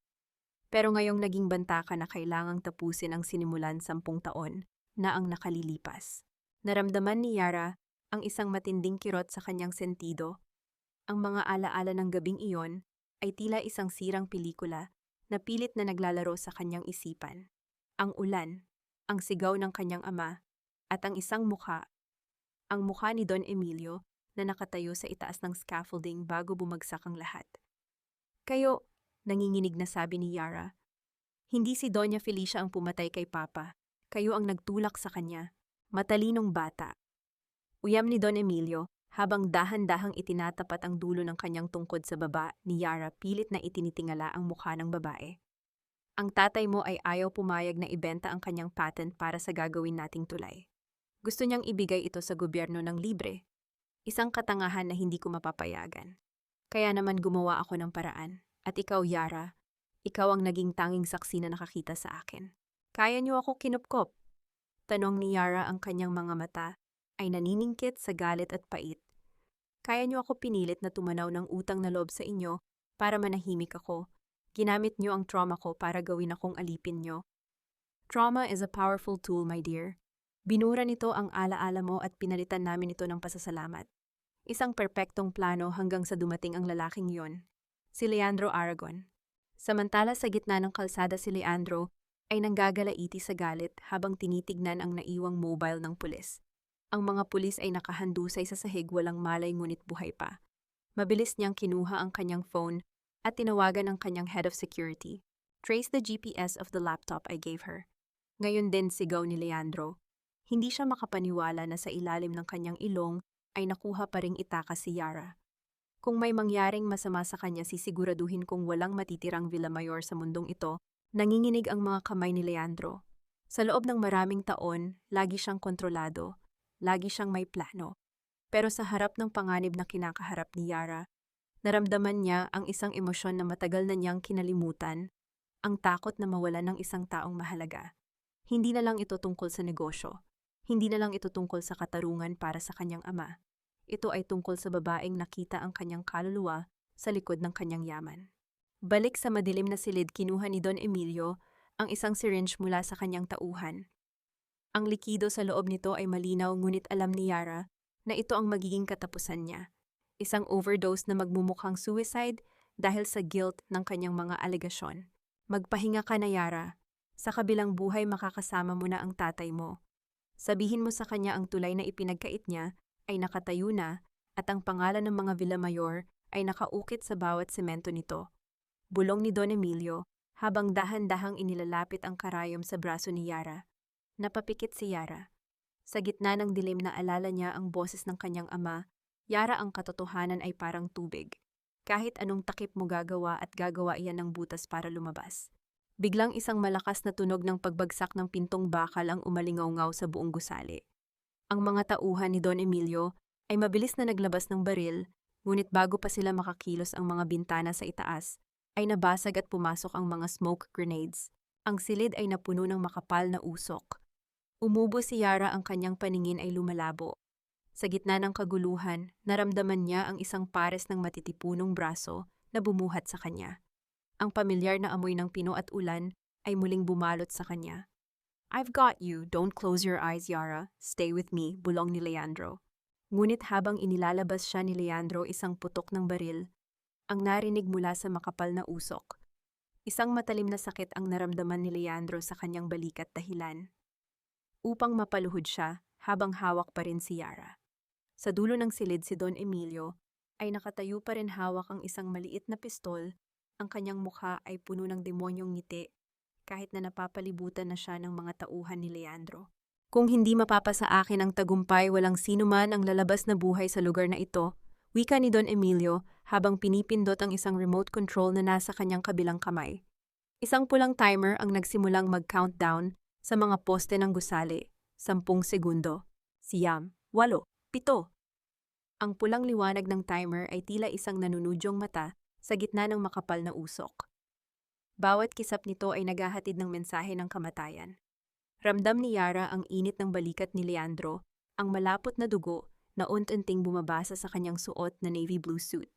Pero ngayong naging banta ka na, kailangang tapusin ang sinimulan 10 taon na ang nakalilipas." Naramdaman ni Yara ang isang matinding kirot sa kanyang sentido. Ang mga alaala ng gabing iyon ay tila isang sirang pelikula na pilit na naglalaro sa kanyang isipan. Ang ulan, ang sigaw ng kanyang ama, at ang isang mukha, ang mukha ni Don Emilio na nakatayo sa itaas ng scaffolding bago bumagsak ang lahat. "Kayo," nanginginig na sabi ni Yara, "hindi si Doña Felicia ang pumatay kay Papa. Kayo ang nagtulak sa kanya. Matalinong bata." Uyam ni Don Emilio, habang dahan-dahang itinatapat ang dulo ng kanyang tungkod sa baba ni Yara, pilit na itinitingala ang mukha ng babae. "Ang tatay mo ay ayaw pumayag na ibenta ang kanyang patent para sa gagawin nating tulay. Gusto niyang ibigay ito sa gobyerno ng libre. Isang katangahan na hindi ko mapapayagan. Kaya naman gumawa ako ng paraan. At ikaw, Yara, ikaw ang naging tanging saksi na nakakita sa akin. Kaya niyo ako kinupkop. Tanong ni Yara, ang kanyang mga mata ay naniningkit sa galit at pait. Kaya niyo ako pinilit na tumanaw ng utang na loob sa inyo para manahimik ako. Ginamit niyo ang trauma ko para gawin akong alipin niyo. Trauma is a powerful tool, my dear. Binura nito ang alaala mo at pinalitan namin ito ng pasasalamat. Isang perpektong plano hanggang sa dumating ang lalaking yon, si Leandro Aragon. Samantala sa gitna ng kalsada si Leandro ay nanggagalaiti sa galit habang tinitignan ang naiwang mobile ng pulis. Ang mga pulis ay nakahandusay sa sahig, walang malay ngunit buhay pa. Mabilis niyang kinuha ang kanyang phone at tinawagan ang kanyang head of security. Trace the GPS of the laptop I gave her. Ngayon din sigaw ni Leandro. Hindi siya makapaniwala na sa ilalim ng kanyang ilong ay nakuha pa ring itakas si Yara. Kung may mangyaring masama sa kanya, sisiguraduhin kong walang matitirang Villamayor sa mundong ito. Nanginginig ang mga kamay ni Leandro. Sa loob ng maraming taon, lagi siyang kontrolado, lagi siyang may plano. Pero sa harap ng panganib na kinakaharap ni Yara, naramdaman niya ang isang emosyon na matagal na niyang kinalimutan, ang takot na mawalan ng isang taong mahalaga. Hindi na lang ito tungkol sa negosyo. Hindi na lang ito tungkol sa katarungan para sa kanyang ama. Ito ay tungkol sa babaeng nakita ang kanyang kaluluwa sa likod ng kanyang yaman. Balik sa madilim na silid, kinuha ni Don Emilio ang isang syringe mula sa kanyang tauhan. Ang likido sa loob nito ay malinaw, ngunit alam ni Yara na ito ang magiging katapusan niya. Isang overdose na magmumukhang suicide dahil sa guilt ng kanyang mga alegasyon. Magpahinga ka na, Yara. Sa kabilang buhay makakasama mo na ang tatay mo. Sabihin mo sa kanya ang tulay na ipinagkait niya ay nakatayo na at ang pangalan ng mga Villamayor ay nakaukit sa bawat semento nito. Bulong ni Don Emilio habang dahan-dahang inilalapit ang karayom sa braso ni Yara. Napapikit si Yara. Sa gitna ng dilim na alala niya ang boses ng kanyang ama, Yara, ang katotohanan ay parang tubig. Kahit anong takip mo gagawa at gagawa iyan ng butas para lumabas. Biglang isang malakas na tunog ng pagbagsak ng pintong bakal ang umalingaw-ngaw sa buong gusali. Ang mga tauhan ni Don Emilio ay mabilis na naglabas ng baril, ngunit bago pa sila makakilos ang mga bintana sa itaas, ay nabasag at pumasok ang mga smoke grenades. Ang silid ay napuno ng makapal na usok. Umubo si Yara, ang kanyang paningin ay lumalabo. Sa gitna ng kaguluhan, naramdaman niya ang isang pares ng matitipunong braso na bumuhat sa kanya. Ang pamilyar na amoy ng pino at ulan ay muling bumalot sa kanya. "I've got you, don't close your eyes, Yara. Stay with me," bulong ni Leandro. Ngunit habang inilalabas siya ni Leandro isang putok ng baril, ang narinig mula sa makapal na usok. Isang matalim na sakit ang naramdaman ni Leandro sa kanyang balikat, dahilan upang mapaluhod siya habang hawak pa rin si Yara. Sa dulo ng silid, si Don Emilio ay nakatayo pa rin, hawak ang isang maliit na pistol. Ang kanyang mukha ay puno ng demonyong ngiti kahit na napapalibutan na siya ng mga tauhan ni Leandro. "Kung hindi mapapasa akin ang tagumpay, walang sino man ang lalabas na buhay sa lugar na ito," wika ni Don Emilio habang pinipindot ang isang remote control na nasa kanyang kabilang kamay. Isang pulang timer ang nagsimulang mag-countdown sa mga poste ng gusali. 10 segundo. 9, 8, 7. Ang pulang liwanag ng timer ay tila isang nanunudyong mata sa gitna ng makapal na usok. Bawat kisap nito ay naghahatid ng mensahe ng kamatayan. Ramdam ni Yara ang init ng balikat ni Leandro, ang malapot na dugo na unti-unting bumabasa sa kanyang suot na navy blue suit.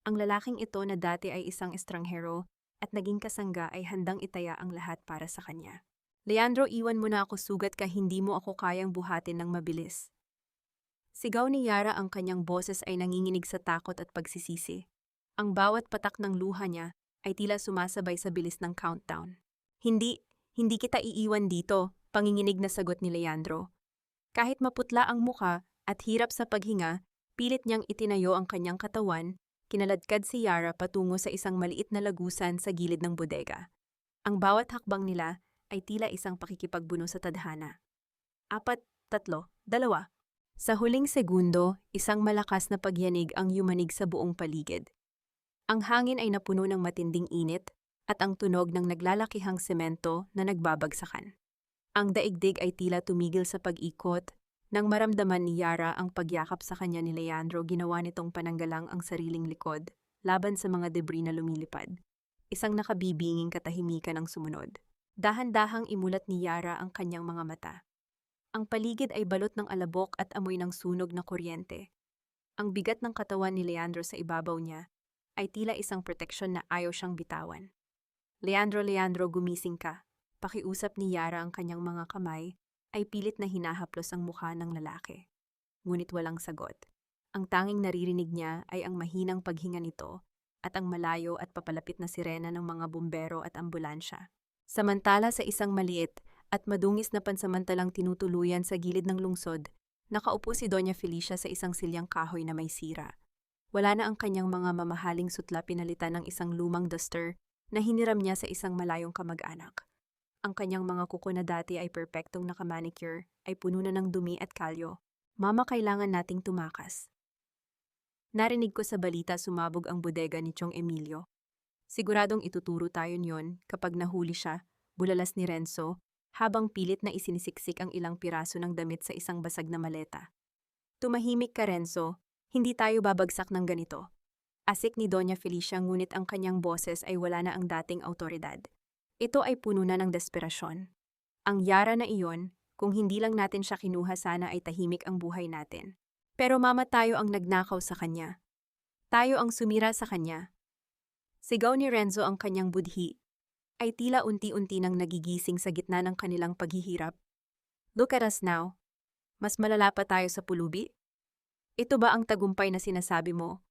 Ang lalaking ito na dati ay isang estranghero at naging kasangga ay handang itaya ang lahat para sa kanya. "Leandro, iwan mo na ako, sugat ka, hindi mo ako kayang buhatin ng mabilis." Sigaw ni Yara, ang kanyang boses ay nanginginig sa takot at pagsisisi. Ang bawat patak ng luha niya ay tila sumasabay sa bilis ng countdown. Hindi kita iiwan dito," panginginig na sagot ni Leandro. Kahit maputla ang muka at hirap sa paghinga, pilit niyang itinayo ang kanyang katawan, kinaladkad si Yara patungo sa isang maliit na lagusan sa gilid ng bodega. Ang bawat hakbang nila ay tila isang pakikipagbuno sa tadhana. 4, 3, 2. Sa huling segundo, isang malakas na pagyanig ang yumanig sa buong paligid. Ang hangin ay napuno ng matinding init at ang tunog ng naglalakihang semento na nagbabagsakan. Ang daigdig ay tila tumigil sa pag-ikot. Nang maramdaman ni Yara ang pagyakap sa kanya ni Leandro, ginawa nitong pananggalang ang sariling likod laban sa mga debris na lumilipad. Isang nakabibinging katahimikan ang sumunod. Dahan-dahang imulat ni Yara ang kanyang mga mata. Ang paligid ay balot ng alabok at amoy ng sunog na kuryente. Ang bigat ng katawan ni Leandro sa ibabaw niya ay tila isang proteksyon na ayaw siyang bitawan. Leandro, gumising ka. Pakiusap ni Yara ang kanyang mga kamay ay pilit na hinahaplos ang mukha ng lalaki. Ngunit walang sagot. Ang tanging naririnig niya ay ang mahinang paghinga nito at ang malayo at papalapit na sirena ng mga bumbero at ambulansya. Samantala sa isang maliit at madungis na pansamantalang tinutuluyan sa gilid ng lungsod, nakaupo si Doña Felicia sa isang silyang kahoy na may sira. Wala na ang kanyang mga mamahaling sutla, pinalitan ng isang lumang duster na hiniram niya sa isang malayong kamag-anak. Ang kanyang mga kuko na dati ay perpektong nakamanicure ay puno na ng dumi at kalyo. Mama, kailangan nating tumakas. Narinig ko sa balita sumabog ang bodega ni Chong Emilio. Siguradong ituturo tayo niyon kapag nahuli siya, bulalas ni Renzo, habang pilit na isinisiksik ang ilang piraso ng damit sa isang basag na maleta. Tumahimik ka, Renzo, hindi tayo babagsak ng ganito. Asik ni Doña Felicia, ngunit ang kanyang boses ay wala na ang dating autoridad. Ito ay puno na ng desperasyon. Ang Yara na iyon, kung hindi lang natin siya kinuha, sana ay tahimik ang buhay natin. Pero mama, tayo ang nagnakaw sa kanya. Tayo ang sumira sa kanya. Sigaw ni Renzo, ang kanyang budhi ay tila unti-unti nang nagigising sa gitna ng kanilang paghihirap. Look at us now. Mas malala pa tayo sa pulubi? Ito ba ang tagumpay na sinasabi mo?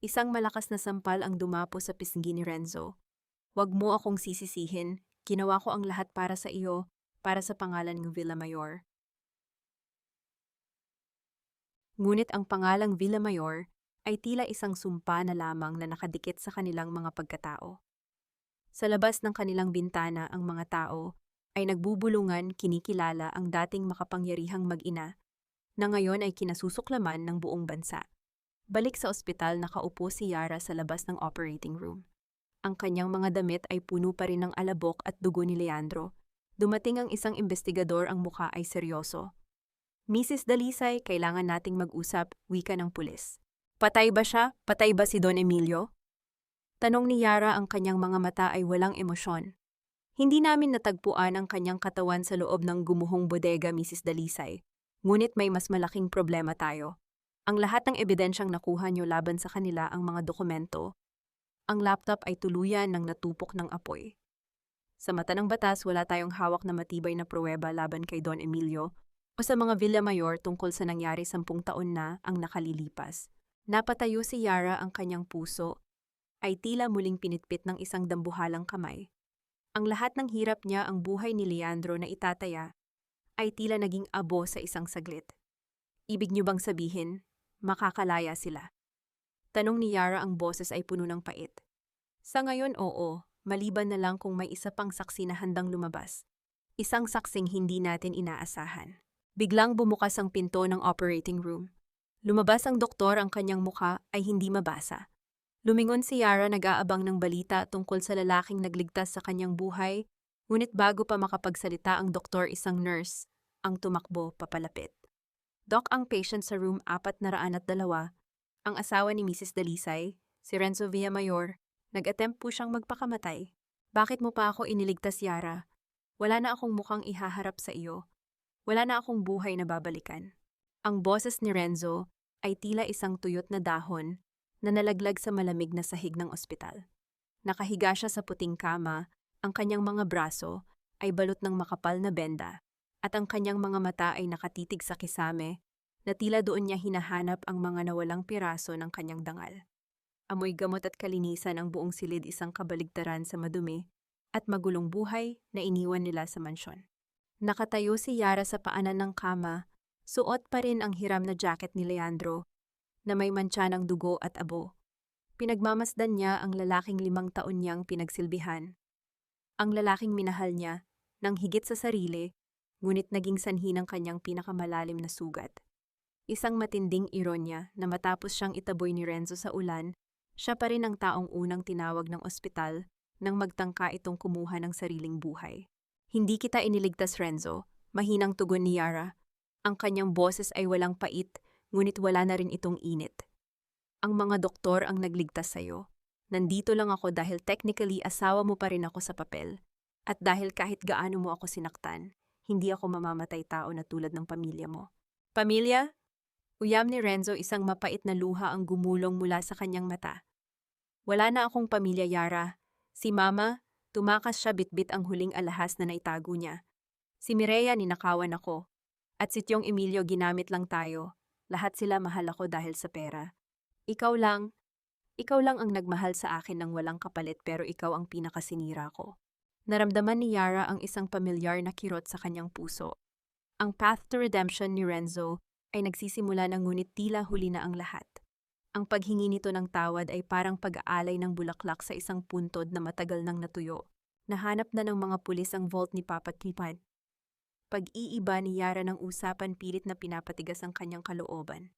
Isang malakas na sampal ang dumapo sa pisngi ni Renzo. Huwag mo akong sisisihin. Ginawa ko ang lahat para sa iyo, para sa pangalan ng Villamayor. Ngunit ang pangalang Villamayor ay tila isang sumpa na lamang na nakadikit sa kanilang mga pagkatao. Sa labas ng kanilang bintana, ang mga tao ay nagbubulungan, kinikilala ang dating makapangyarihang mag-ina na ngayon ay kinasusuklaman ng buong bansa. Balik sa ospital, nakaupo si Yara sa labas ng operating room. Ang kanyang mga damit ay puno pa rin ng alabok at dugo ni Leandro. Dumating ang isang investigador, ang mukha ay seryoso. Mrs. Dalisay, kailangan nating mag-usap, wika ng pulis. Patay ba siya? Patay ba si Don Emilio? Tanong ni Yara, ang kanyang mga mata ay walang emosyon. Hindi namin natagpuan ang kanyang katawan sa loob ng gumuhong bodega, Mrs. Dalisay. Ngunit may mas malaking problema tayo. Ang lahat ng ebidensyang nakuha niyo laban sa kanila, ang mga dokumento, ang laptop ay tuluyan ng natupok ng apoy. Sa mata ng batas, wala tayong hawak na matibay na pruweba laban kay Don Emilio o sa mga Villamayor tungkol sa nangyari 10 taon na ang nakalilipas. Napatayo si Yara, ang kanyang puso ay tila muling pinitpit ng isang dambuhalang kamay. Ang lahat ng hirap niya, ang buhay ni Leandro na itataya, ay tila naging abo sa isang saglit. Ibig niyo bang sabihin, makakalaya sila? Tanong ni Yara, ang boses ay puno ng pait. Sa ngayon, oo, maliban na lang kung may isa pang saksi na handang lumabas. Isang saksing hindi natin inaasahan. Biglang bumukas ang pinto ng operating room. Lumabas ang doktor, ang kanyang mukha ay hindi mabasa. Lumingon si Yara, nag-aabang ng balita tungkol sa lalaking nagligtas sa kanyang buhay, ngunit bago pa makapagsalita ang doktor, isang nurse ang tumakbo papalapit. Doc, ang patient sa room 402, ang asawa ni Mrs. Dalisay, si Renzo Villamayor, nag-attempt po siyang magpakamatay. Bakit mo pa ako iniligtas, Yara? Wala na akong mukhang ihaharap sa iyo. Wala na akong buhay na babalikan. Ang boses ni Renzo ay tila isang tuyot na dahon na nalaglag sa malamig na sahig ng ospital. Nakahiga siya sa puting kama, ang kanyang mga braso ay balot ng makapal na benda, at ang kanyang mga mata ay nakatitig sa kisame na tila doon niya hinahanap ang mga nawalang piraso ng kanyang dangal. Amoy gamot at kalinisan ang buong silid, isang kabaligtaran sa madumi at magulong buhay na iniwan nila sa mansyon. Nakatayo si Yara sa paanan ng kama, suot pa rin ang hiram na jacket ni Leandro na may mantsa ng dugo at abo. Pinagmamasdan niya ang lalaking 5 taon niyang pinagsilbihan. Ang lalaking minahal niya nang higit sa sarili, ngunit naging sanhi ng kanyang pinakamalalim na sugat. Isang matinding ironya na matapos siyang itaboy ni Renzo sa ulan, siya pa rin ang taong unang tinawag ng ospital nang magtangka itong kumuha ng sariling buhay. Hindi kita iniligtas, Renzo, mahinang tugon ni Yara. Ang kanyang boses ay walang pait, ngunit wala na rin itong init. Ang mga doktor ang nagligtas sa'yo. Nandito lang ako dahil technically asawa mo pa rin ako sa papel. At dahil kahit gaano mo ako sinaktan, Hindi ako mamamatay tao na tulad ng pamilya mo. Pamilya? Uyam ni Renzo, isang mapait na luha ang gumulong mula sa kanyang mata. Wala na akong pamilya, Yara. Si Mama, tumakas siya bitbit ang huling alahas na naitago niya. Si Mireya, ninakawan ako. At si Tiong Emilio, ginamit lang tayo. Lahat sila mahal ako dahil sa pera. Ikaw lang ang nagmahal sa akin ng walang kapalit, pero ikaw ang pinakasinira ko. Naramdaman ni Yara ang isang pamilyar na kirot sa kanyang puso. Ang path to redemption ni Renzo ay nagsisimula na, ngunit tila huli na ang lahat. Ang paghingi nito ng tawad ay parang pag-aalay ng bulaklak sa isang puntod na matagal nang natuyo. Nahanap na ng mga pulis ang vault ni Papa Tipan. Pag-iiba ni Yara ng usapan, pilit na pinapatigas ang kanyang kalooban.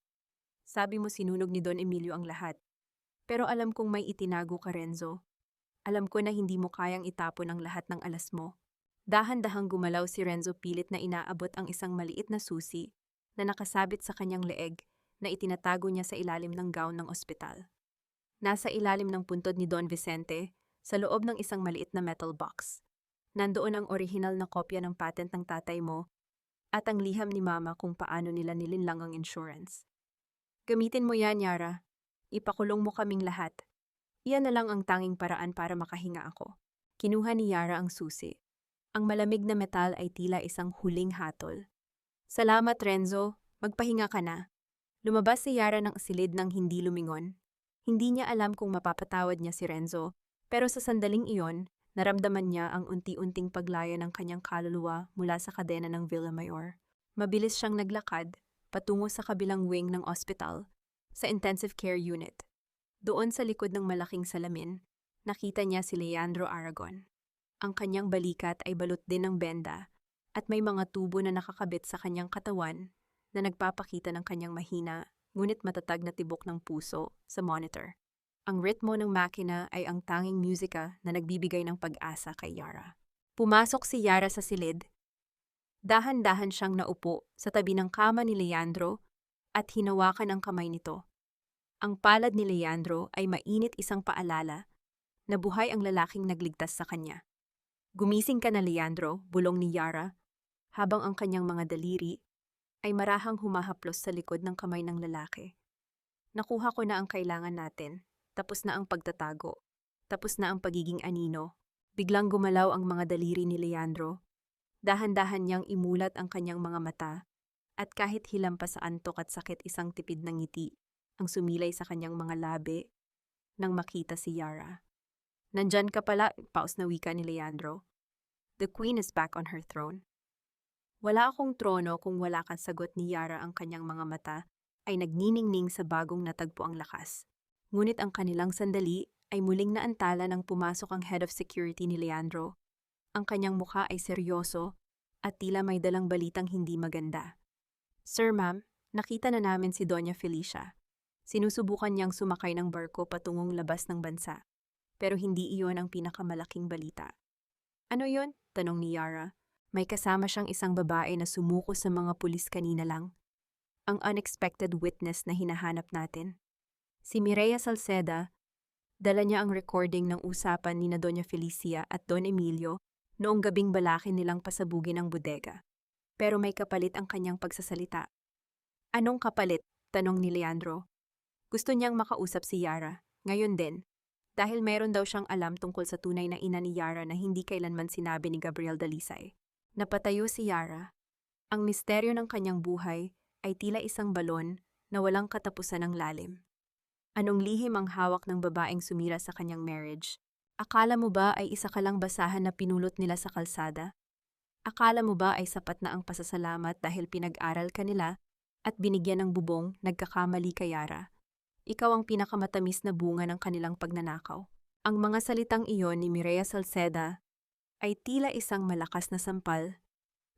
Sabi mo sinunog ni Don Emilio ang lahat. Pero alam kong may itinago ka, Renzo. Alam ko na hindi mo kayang itapon ang lahat ng alas mo. Dahan-dahang gumalaw si Renzo, pilit na inaabot ang isang maliit na susi na nakasabit sa kanyang leeg na itinatago niya sa ilalim ng gown ng ospital. Nasa ilalim ng puntod ni Don Vicente, sa loob ng isang maliit na metal box. Nandoon ang orihinal na kopya ng patent ng tatay mo at ang liham ni Mama kung paano nila nilinlang ang insurance. Gamitin mo yan, Yara. Ipakulong mo kaming lahat. Iyan na lang ang tanging paraan para makahinga ako. Kinuha ni Yara ang susi. Ang malamig na metal ay tila isang huling hatol. Salamat, Renzo. Magpahinga ka na. Lumabas si Yara ng silid ng hindi lumingon. Hindi niya alam kung mapapatawad niya si Renzo, pero sa sandaling iyon, naramdaman niya ang unti-unting paglaya ng kanyang kaluluwa mula sa kadena ng Villamayor. Mabilis siyang naglakad, patungo sa kabilang wing ng ospital, sa intensive care unit. Doon sa likod ng malaking salamin, nakita niya si Leandro Aragon. Ang kanyang balikat ay balot din ng benda, at may mga tubo na nakakabit sa kanyang katawan na nagpapakita ng kanyang mahina, ngunit matatag na tibok ng puso sa monitor. Ang ritmo ng makina ay ang tanging musika na nagbibigay ng pag-asa kay Yara. Pumasok si Yara sa silid. Dahan-dahan siyang naupo sa tabi ng kama ni Leandro at hinawakan ang kamay nito. Ang palad ni Leandro ay mainit, isang paalala na buhay ang lalaking nagligtas sa kanya. Gumising ka na, Leandro, bulong ni Yara, habang ang kanyang mga daliri ay marahang humahaplos sa likod ng kamay ng lalaki. Nakuha ko na ang kailangan natin. Tapos na ang pagtatago. Tapos na ang pagiging anino. Biglang gumalaw ang mga daliri ni Leandro. Dahan-dahan niyang imulat ang kanyang mga mata, at kahit hilampas sa antok at sakit, isang tipid ng ngiti ang sumilay sa kanyang mga labi nang makita si Yara. Nandyan ka pala, paus na wika ni Leandro. The queen is back on her throne. Wala akong trono kung wala kang sagot ni Yara. Ang kanyang mga mata ay nagniningning sa bagong natagpo ang lakas. Ngunit ang kanilang sandali ay muling naantala nang pumasok ang head of security ni Leandro. Ang kanyang mukha ay seryoso at tila may dalang balitang hindi maganda. Sir, ma'am, nakita na namin si Doña Felicia. Sinusubukan niyang sumakay ng barko patungong labas ng bansa. Pero hindi iyon ang pinakamalaking balita. Ano yon? Tanong ni Yara. May kasama siyang isang babae na sumuko sa mga pulis kanina lang. Ang unexpected witness na hinahanap natin. Si Mireya Salceda, dala niya ang recording ng usapan ni na Doña Felicia at Don Emilio noong gabing balakin nilang pasabugin ang bodega. Pero may kapalit ang kanyang pagsasalita. Anong kapalit? Tanong ni Leandro. Gusto niyang makausap si Yara, ngayon din, dahil meron daw siyang alam tungkol sa tunay na ina ni Yara na hindi kailanman sinabi ni Gabriel Dalisay. Napatayo si Yara. Ang misteryo ng kanyang buhay ay tila isang balon na walang katapusan ng lalim. Anong lihim ang hawak ng babaeng sumira sa kanyang marriage? Akala mo ba ay isa ka lang basahan na pinulot nila sa kalsada? Akala mo ba ay sapat na ang pasasalamat dahil pinag-aral ka nila at binigyan ng bubong, nagkakamali ka, Yara? Ikaw ang pinakamatamis na bunga ng kanilang pagnanakaw. Ang mga salitang iyon ni Mireya Salceda ay tila isang malakas na sampal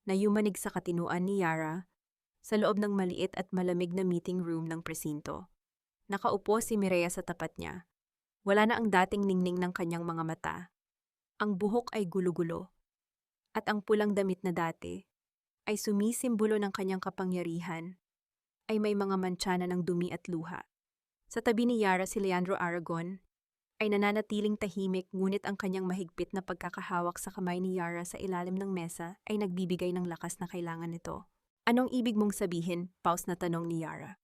na yumanig sa katinuan ni Yara sa loob ng maliit at malamig na meeting room ng presinto. Nakaupo si Mireya sa tapat niya. Wala na ang dating ningning ng kanyang mga mata. Ang buhok ay gulo-gulo. At ang pulang damit na dati ay sumisimbolo ng kanyang kapangyarihan ay may mga mantsana ng dumi at luha. Sa tabi ni Yara si Leandro Aragon ay nananatiling tahimik ngunit ang kanyang mahigpit na pagkakahawak sa kamay ni Yara sa ilalim ng mesa ay nagbibigay ng lakas na kailangan nito. Anong ibig mong sabihin? Pause na tanong ni Yara.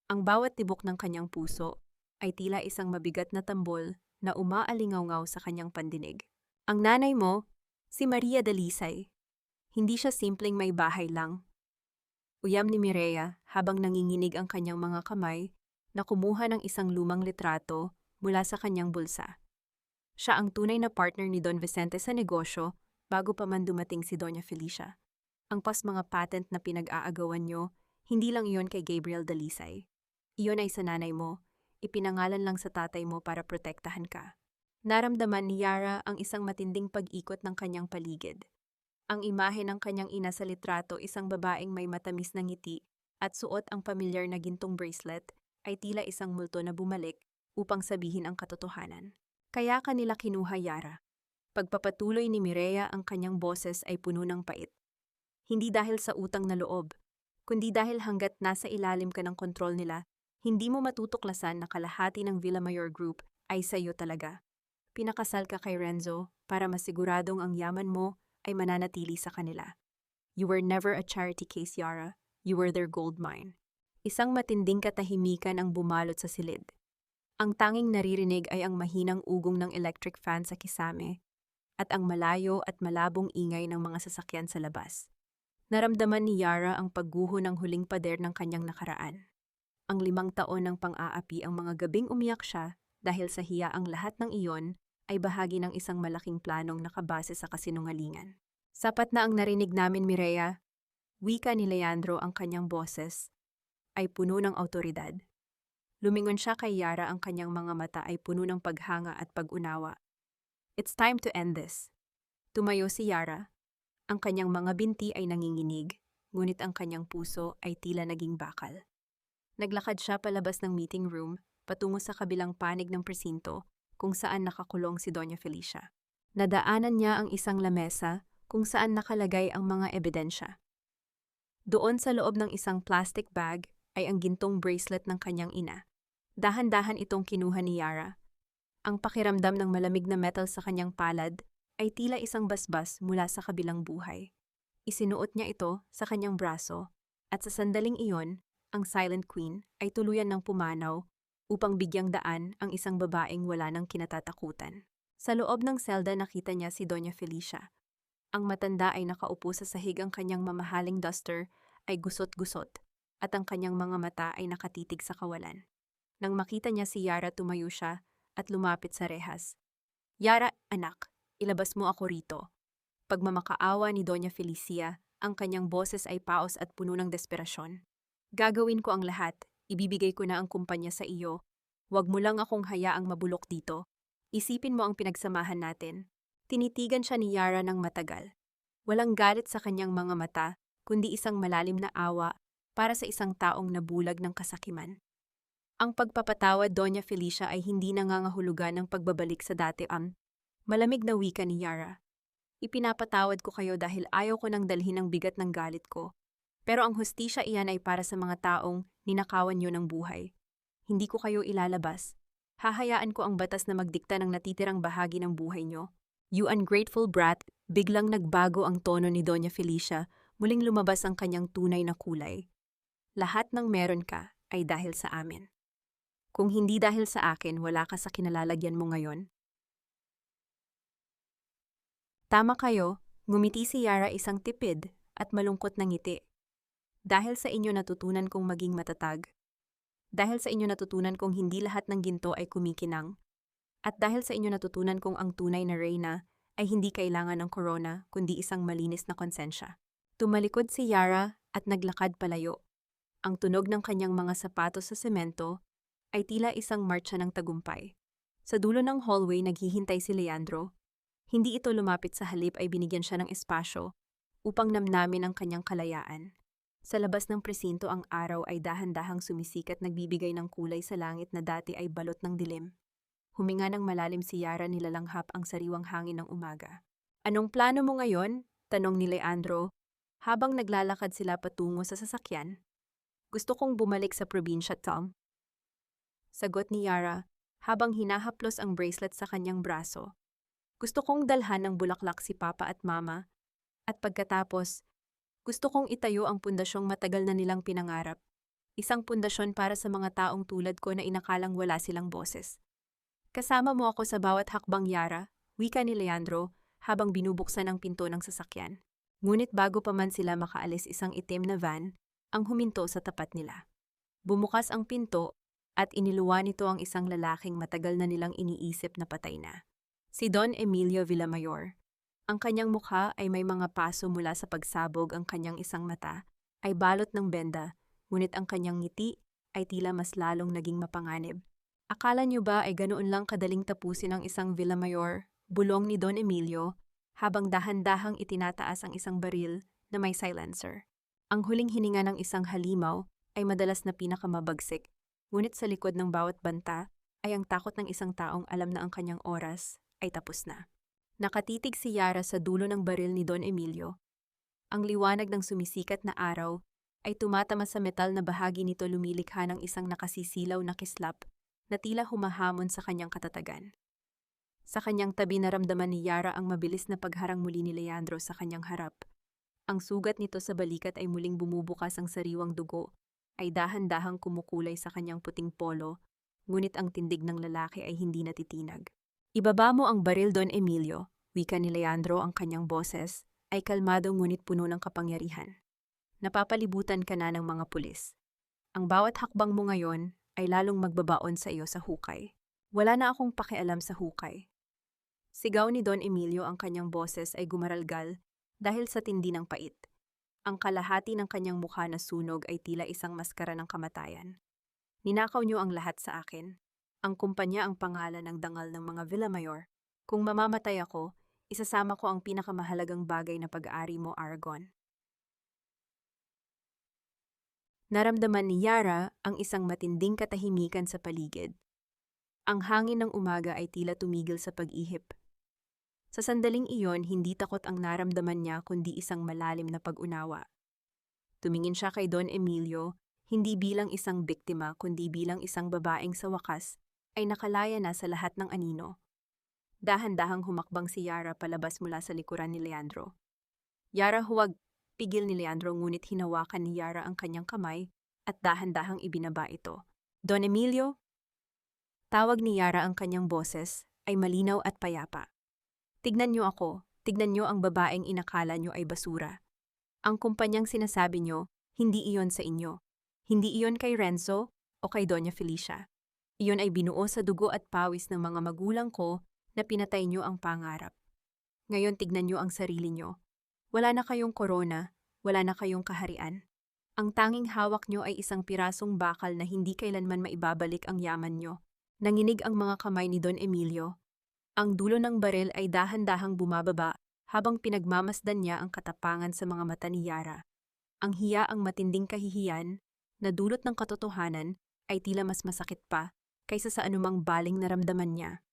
Ang bawat tibok ng kanyang puso ay tila isang mabigat na tambol na umaalingaw-ngaw sa kanyang pandinig. Ang nanay mo, si Maria Dalisay, hindi siya simpleng may bahay lang. Uyam ni Mireya habang nanginginig ang kanyang mga kamay na kumuha ng isang lumang litrato mula sa kanyang bulsa. Siya ang tunay na partner ni Don Vicente sa negosyo bago pa man dumating si Doña Felicia. Ang mga patent na pinag-aagawan nyo, hindi lang iyon kay Gabriel Dalisay. Iyon ay sa nanay mo, ipinangalan lang sa tatay mo para protektahan ka. Naramdaman ni Yara ang isang matinding pag-ikot ng kanyang paligid. Ang imahe ng kanyang ina sa litrato, isang babaeng may matamis na ngiti at suot ang pamilyar na gintong bracelet, ay tila isang multo na bumalik upang sabihin ang katotohanan. Kaya kanila kinuha Yara. Pagpapatuloy ni Mireya, ang kanyang boses ay puno ng pait. Hindi dahil sa utang na loob, kundi dahil hanggat nasa ilalim ka ng kontrol nila, hindi mo matutuklasan na kalahati ng Villamayor Group ay sa iyo talaga. Pinakasal ka kay Renzo para masiguradong ang yaman mo ay mananatili sa kanila. You were never a charity case, Yara. You were their gold mine. Isang matinding katahimikan ang bumalot sa silid. Ang tanging naririnig ay ang mahinang ugong ng electric fan sa kisame at ang malayo at malabong ingay ng mga sasakyan sa labas. Naramdaman ni Yara ang pagguho ng huling pader ng kanyang nakaraan. Ang 5 taon ng pang-aapi, ang mga gabing umiyak siya dahil sa hiya, ang lahat ng iyon ay bahagi ng isang malaking planong nakabase sa kasinungalingan. Sapat na ang narinig namin, Mireya. Wika ni Leandro, ang kanyang boses ay puno ng awtoridad. Lumingon siya kay Yara, ang kanyang mga mata ay puno ng paghanga at pag-unawa. It's time to end this. Tumayo si Yara. Ang kanyang mga binti ay nanginginig, ngunit ang kanyang puso ay tila naging bakal. Naglakad siya palabas ng meeting room, patungo sa kabilang panig ng presinto, kung saan nakakulong si Doña Felicia. Nadaanan niya ang isang lamesa kung saan nakalagay ang mga ebidensya. Doon sa loob ng isang plastic bag ay ang gintong bracelet ng kanyang ina. Dahan-dahan itong kinuha ni Yara. Ang pakiramdam ng malamig na metal sa kanyang palad ay tila isang basbas mula sa kabilang buhay. Isinuot niya ito sa kanyang braso at sa sandaling iyon, ang Silent Queen ay tuluyan ng pumanaw upang bigyang daan ang isang babaeng wala ng kinatatakutan. Sa loob ng selda nakita niya si Doña Felicia. Ang matanda ay nakaupo sa sahig, ang kanyang mamahaling duster ay gusot-gusot at ang kanyang mga mata ay nakatitig sa kawalan. Nang makita niya si Yara, tumayo siya at lumapit sa rehas. Yara, anak, ilabas mo ako rito. Pagmamakaawa ni Doña Felicia, ang kanyang boses ay paos at puno ng desperasyon. Gagawin ko ang lahat. Ibibigay ko na ang kumpanya sa iyo. Huwag mo lang akong hayaang mabulok dito. Isipin mo ang pinagsamahan natin. Tinitigan siya ni Yara ng matagal. Walang galit sa kanyang mga mata, kundi isang malalim na awa para sa isang taong nabulag ng kasakiman. Ang pagpapatawad, Doña Felicia, ay hindi nangangahulugan ng pagbabalik sa dati. Malamig na wika ni Yara. Ipinapatawad ko kayo dahil ayaw ko nang dalhin ang bigat ng galit ko. Pero ang hustisya iyan ay para sa mga taong ninakawan niyo ng buhay. Hindi ko kayo ilalabas. Hahayaan ko ang batas na magdikta ng natitirang bahagi ng buhay niyo. You ungrateful brat. Biglang nagbago ang tono ni Doña Felicia, muling lumabas ang kanyang tunay na kulay. Lahat ng meron ka ay dahil sa amin. Kung hindi dahil sa akin, wala ka sa kinalalagyan mo ngayon. Tama kayo, ngumiti si Yara, isang tipid at malungkot na ngiti. Dahil sa inyo natutunan kong maging matatag. Dahil sa inyo natutunan kong hindi lahat ng ginto ay kumikinang. At dahil sa inyo natutunan kong ang tunay na reyna ay hindi kailangan ng korona kundi isang malinis na konsensya. Tumalikod si Yara at naglakad palayo. Ang tunog ng kanyang mga sapatos sa semento ay tila isang marcha ng tagumpay. Sa dulo ng hallway naghihintay si Leandro. Hindi ito lumapit, sa halip ay binigyan siya ng espasyo upang namnamin ang kanyang kalayaan. Sa labas ng presinto, ang araw ay dahan-dahang sumisikat, nagbibigay ng kulay sa langit na dati ay balot ng dilim. Huminga ng malalim si Yara, nilalanghap ang sariwang hangin ng umaga. Anong plano mo ngayon? Tanong ni Leandro habang naglalakad sila patungo sa sasakyan. Gusto kong bumalik sa probinsya, Tom. Sagot ni Yara habang hinahaplos ang bracelet sa kanyang braso. Gusto kong dalhan ng bulaklak si Papa at Mama, at pagkatapos, gusto kong itayo ang pundasyong matagal na nilang pinangarap. Isang pundasyon para sa mga taong tulad ko na inakalang wala silang boses. Kasama mo ako sa bawat hakbang, Yara, wika ni Leandro habang binubuksan ang pinto ng sasakyan. Ngunit bago pa man sila makaalis, isang itim na van ang huminto sa tapat nila. Bumukas ang pinto at iniluwa nito ang isang lalaking matagal na nilang iniisip na patay na. Si Don Emilio Villamayor. Ang kanyang mukha ay may mga paso mula sa pagsabog, ang kanyang isang mata ay balot ng benda, ngunit ang kanyang ngiti ay tila mas lalong naging mapanganib. Akala niyo ba ay ganoon lang kadaling tapusin ang isang Villamayor? Bulong ni Don Emilio habang dahan-dahang itinataas ang isang baril na may silencer. Ang huling hininga ng isang halimaw ay madalas na pinakamabagsik, ngunit sa likod ng bawat banta ay ang takot ng isang taong alam na ang kanyang oras ay tapos na. Nakatitig si Yara sa dulo ng baril ni Don Emilio. Ang liwanag ng sumisikat na araw ay tumatama sa metal na bahagi nito, lumilikha ng isang nakasisilaw na kislap na tila humahamon sa kanyang katatagan. Sa kanyang tabi, naramdaman ni Yara ang mabilis na pagharang muli ni Leandro sa kanyang harap. Ang sugat nito sa balikat ay muling bumubukas, ang sariwang dugo ay dahan-dahang kumukulay sa kanyang puting polo, ngunit ang tindig ng lalaki ay hindi natitinag. Ibaba mo ang baril, Don Emilio, wika ni Leandro, ang kanyang boses ay kalmado ngunit puno ng kapangyarihan. Napapalibutan ka na ng mga pulis. Ang bawat hakbang mo ngayon ay lalong magbabaon sa iyo sa hukay. Wala na akong pakialam sa hukay. Sigaw ni Don Emilio, ang kanyang boses ay gumaralgal dahil sa tindi ng pait. Ang kalahati ng kanyang mukha na sunog ay tila isang maskara ng kamatayan. Ninakaw niyo ang lahat sa akin. Ang kumpanya, ang pangalan ng dangal ng mga Villamayor. Kung mamamatay ako, isasama ko ang pinakamahalagang bagay na pag-aari mo, Aragon. Naramdaman ni Yara ang isang matinding katahimikan sa paligid. Ang hangin ng umaga ay tila tumigil sa pag-ihip. Sa sandaling iyon, hindi takot ang naramdaman niya kundi isang malalim na pag-unawa. Tumingin siya kay Don Emilio, hindi bilang isang biktima kundi bilang isang babaeng sa wakas ay nakalaya na sa lahat ng anino. Dahan-dahang humakbang si Yara palabas mula sa likuran ni Leandro. Yara, huwag! Pigil ni Leandro, ngunit hinawakan ni Yara ang kanyang kamay at dahan-dahang ibinaba ito. Don Emilio? Tawag ni Yara, ang kanyang boses ay malinaw at payapa. Tignan niyo ako, tignan niyo ang babaeng inakala niyo ay basura. Ang kumpanyang sinasabi niyo, hindi iyon sa inyo. Hindi iyon kay Renzo o kay Doña Felicia. Iyon ay binuo sa dugo at pawis ng mga magulang ko na pinatay niyo ang pangarap. Ngayon tignan niyo ang sarili niyo. Wala na kayong korona, wala na kayong kaharian. Ang tanging hawak niyo ay isang pirasong bakal na hindi kailanman maibabalik ang yaman niyo. Nanginig ang mga kamay ni Don Emilio. Ang dulo ng baril ay dahan-dahang bumababa habang pinagmamasdan niya ang katapangan sa mga mata ni Yara. Ang hiya, ang matinding kahihiyan na dulot ng katotohanan ay tila mas masakit pa kaysa sa anumang baling naramdaman niya.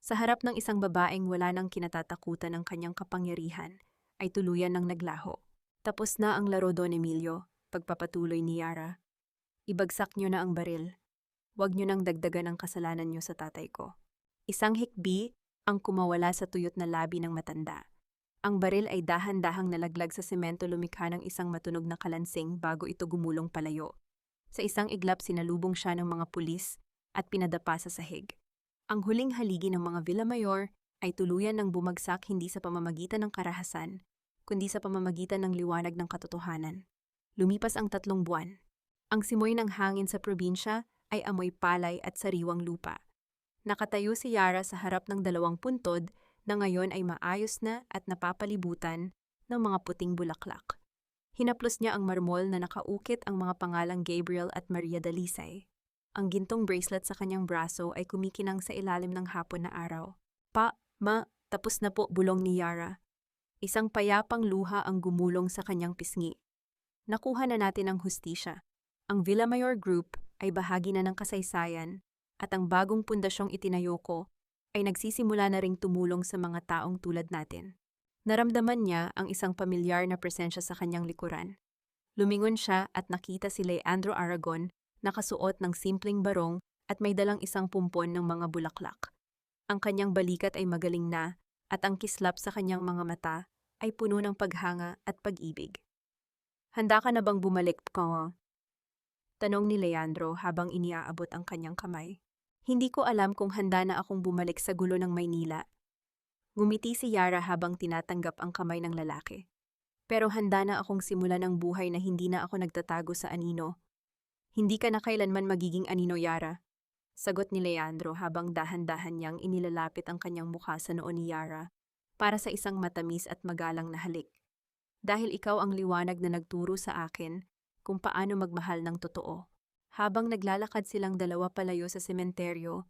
Sa harap ng isang babaeng wala nang kinatatakutan ng kanyang kapangyarihan, ay tuluyan ng naglaho. Tapos na ang laro, Don Emilio, pagpapatuloy ni Yara. Ibagsak niyo na ang baril. Huwag niyo nang dagdagan ang kasalanan niyo sa tatay ko. Isang hikbi ang kumawala sa tuyot na labi ng matanda. Ang baril ay dahan-dahang nalaglag sa semento, lumikha ng isang matunog na kalansing bago ito gumulong palayo. Sa isang iglap, sinalubong siya ng mga pulis at pinadapa sa sahig. Ang huling haligi ng mga Villamayor ay tuluyan ng bumagsak, hindi sa pamamagitan ng karahasan, kundi sa pamamagitan ng liwanag ng katotohanan. Lumipas ang 3 buwan. Ang simoy ng hangin sa probinsya ay amoy palay at sariwang lupa. Nakatayo si Yara sa harap ng 2 puntod na ngayon ay maayos na at napapalibutan ng mga puting bulaklak. Hinaplos niya ang marmol na nakaukit ang mga pangalang Gabriel at Maria Dalisay. Ang gintong bracelet sa kanyang braso ay kumikinang sa ilalim ng hapon na araw. Tapos na po, bulong ni Yara. Isang payapang luha ang gumulong sa kanyang pisngi. Nakuha na natin ang hustisya. Ang Villamayor Group ay bahagi na ng kasaysayan at ang bagong pundasyong itinayo ko ay nagsisimula na ring tumulong sa mga taong tulad natin. Naramdaman niya ang isang pamilyar na presensya sa kanyang likuran. Lumingon siya at nakita si Leandro Aragon nakasuot ng simpleng barong at may dalang isang pumpon ng mga bulaklak. Ang kanyang balikat ay magaling na at ang kislap sa kanyang mga mata ay puno ng paghanga at pag-ibig. Handa ka na bang bumalik ko? Tanong ni Leandro habang iniaabot ang kanyang kamay. Hindi ko alam kung handa na akong bumalik sa gulo ng Maynila. Ngumiti si Yara habang tinatanggap ang kamay ng lalaki. Pero handa na akong simulan ang buhay na hindi na ako nagtatago sa anino. Hindi ka na kailanman magiging anino, Yara. Sagot ni Leandro habang dahan-dahan niyang inilalapit ang kanyang mukha sa noo ni Yara para sa isang matamis at magalang na halik. Dahil ikaw ang liwanag na nagturo sa akin kung paano magmahal ng totoo. Habang naglalakad silang dalawa palayo sa sementeryo,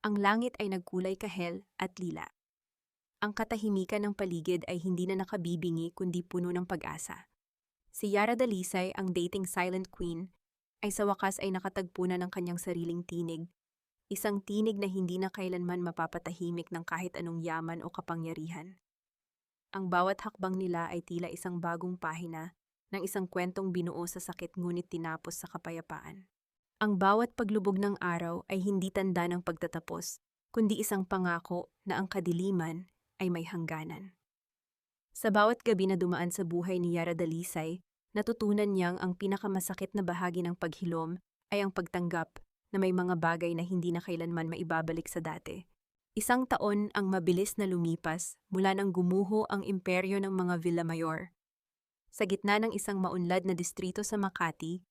ang langit ay nagkulay kahel at lila. Ang katahimikan ng paligid ay hindi na nakabibingi kundi puno ng pag-asa. Si Yara Dalisay, ang dating silent queen, ay sa wakas ay nakatagpo na ng kanyang sariling tinig. Isang tinig na hindi na kailanman mapapatahimik ng kahit anong yaman o kapangyarihan. Ang bawat hakbang nila ay tila isang bagong pahina ng isang kwentong binuo sa sakit ngunit tinapos sa kapayapaan. Ang bawat paglubog ng araw ay hindi tanda ng pagtatapos, kundi isang pangako na ang kadiliman ay may hangganan. Sa bawat gabi na dumaan sa buhay ni Yara Dalisay, natutunan niyang ang pinakamasakit na bahagi ng paghilom ay ang pagtanggap na may mga bagay na hindi na kailanman maibabalik sa dati. Isang taon ang mabilis na lumipas mula nang gumuho ang imperyo ng mga Villamayor. Sa gitna ng isang maunlad na distrito sa Makati,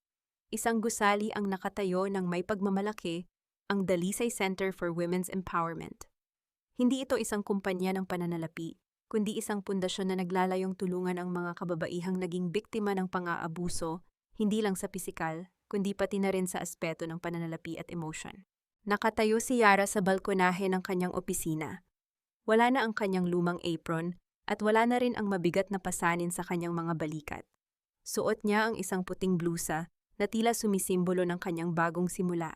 isang gusali ang nakatayo ng may pagmamalaki, ang Dalisay Center for Women's Empowerment. Hindi ito isang kumpanya ng pananalapi, kundi isang pundasyon na naglalayong tulungan ang mga kababaihang naging biktima ng pang-aabuso, hindi lang sa pisikal, kundi pati na rin sa aspeto ng pananalapi at emotion. Nakatayo si Yara sa balkonahe ng kanyang opisina. Wala na ang kanyang lumang apron at wala na rin ang mabigat na pasanin sa kanyang mga balikat. Suot niya ang isang puting blusa na tila sumisimbolo ng kanyang bagong simula.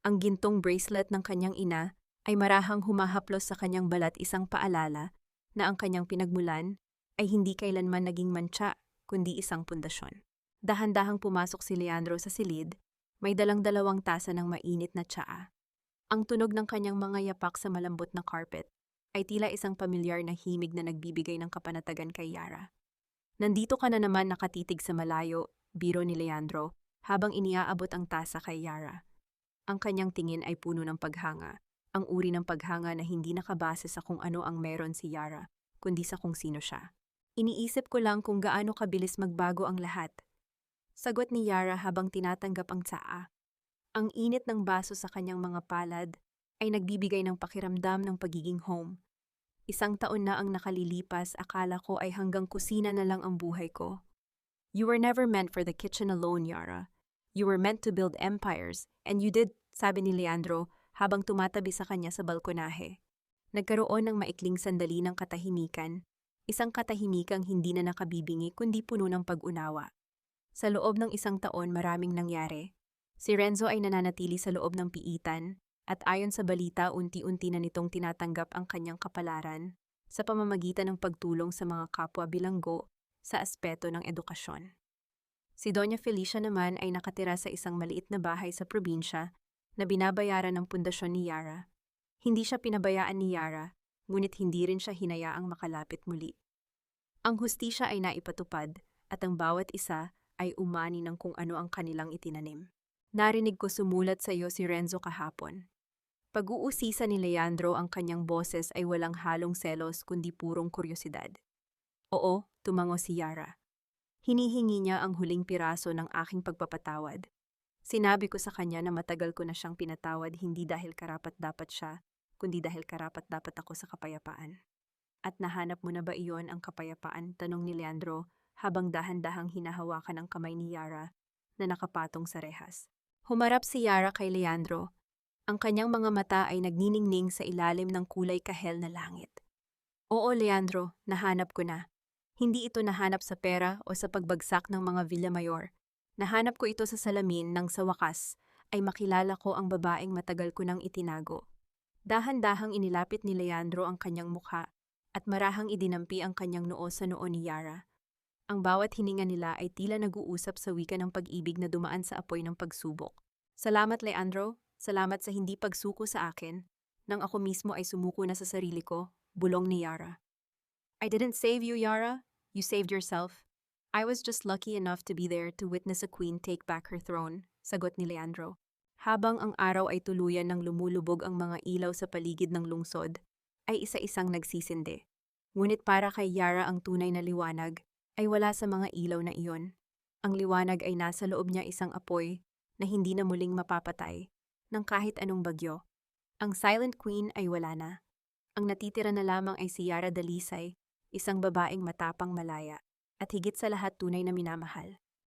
Ang gintong bracelet ng kanyang ina ay marahang humahaplos sa kanyang balat, isang paalala na ang kanyang pinagmulan ay hindi kailanman naging mantsa kundi isang pundasyon. Dahan-dahang pumasok si Leandro sa silid, may dalang 2 tasa ng mainit na tsaa. Ang tunog ng kanyang mga yapak sa malambot na carpet ay tila isang pamilyar na himig na nagbibigay ng kapanatagan kay Yara. Nandito ka na naman, nakatitig sa malayo, biro ni Leandro, habang iniaabot ang tasa kay Yara. Ang kanyang tingin ay puno ng paghanga, ang uri ng paghanga na hindi nakabase sa kung ano ang meron si Yara, kundi sa kung sino siya. Iniisip ko lang kung gaano kabilis magbago ang lahat. Sagot ni Yara habang tinatanggap ang tsaa. Ang init ng baso sa kanyang mga palad ay nagbibigay ng pakiramdam ng pagiging home. Isang taon na ang nakalilipas, akala ko ay hanggang kusina na lang ang buhay ko. You were never meant for the kitchen alone, Yara. You were meant to build empires, and you did, sabi ni Leandro habang tumatabi sa kanya sa balkonahe. Nagkaroon ng maikling sandali ng katahimikan, isang katahimikang hindi na nakabibingi kundi puno ng pag-unawa. Sa loob ng isang taon maraming nangyari. Si Renzo ay nananatili sa loob ng piitan at ayon sa balita unti-unti na nitong tinatanggap ang kanyang kapalaran sa pamamagitan ng pagtulong sa mga kapwa bilanggo sa aspeto ng edukasyon. Si Doña Felicia naman ay nakatira sa isang maliit na bahay sa probinsya na binabayaran ng pundasyon ni Yara. Hindi siya pinabayaan ni Yara, ngunit hindi rin siya hinayaang makalapit muli. Ang hustisya ay naipatupad at ang bawat isa ay umani ng kung ano ang kanilang itinanim. Narinig ko sumulat sa iyo si Renzo kahapon. Pag-uusisa ni Leandro, ang kanyang boses ay walang halong selos kundi purong kuryosidad. Oo, tumango si Yara. Hinihingi niya ang huling piraso ng aking pagpapatawad. Sinabi ko sa kanya na matagal ko na siyang pinatawad hindi dahil karapat-dapat siya, kundi dahil karapat-dapat ako sa kapayapaan. At nahanap mo na ba iyon, ang kapayapaan? Tanong ni Leandro habang dahan-dahang hinahawakan ang kamay ni Yara na nakapatong sa rehas. Humarap si Yara kay Leandro. Ang kanyang mga mata ay nagniningning sa ilalim ng kulay kahel na langit. Oo, Leandro, nahanap ko na. Hindi ito nahanap sa pera o sa pagbagsak ng mga Villamayor. Nahanap ko ito sa salamin nang sa wakas ay makilala ko ang babaeng matagal ko nang itinago. Dahan-dahang inilapit ni Leandro ang kanyang mukha at marahang idinampi ang kanyang noo sa noo ni Yara. Ang bawat hininga nila ay tila nag-uusap sa wika ng pag-ibig na dumaan sa apoy ng pagsubok. Salamat, Leandro, Salamat sa hindi pagsuko sa akin. Nang ako mismo ay sumuko na sa sarili ko, bulong ni Yara. I didn't save you, Yara. You saved yourself. I was just lucky enough to be there to witness a queen take back her throne, sagot ni Leandro. Habang ang araw ay tuluyan ng lumulubog ang mga ilaw sa paligid ng lungsod, ay isa-isang nagsisindi. Ngunit para kay Yara ang tunay na liwanag ay wala sa mga ilaw na iyon. Ang liwanag ay nasa loob niya isang apoy na hindi na muling mapapatay ng kahit anong bagyo. Ang Silent Queen ay wala na. Ang natitira na lamang ay si Yara Dalisay, isang babaeng matapang malaya, at higit sa lahat tunay na minamahal.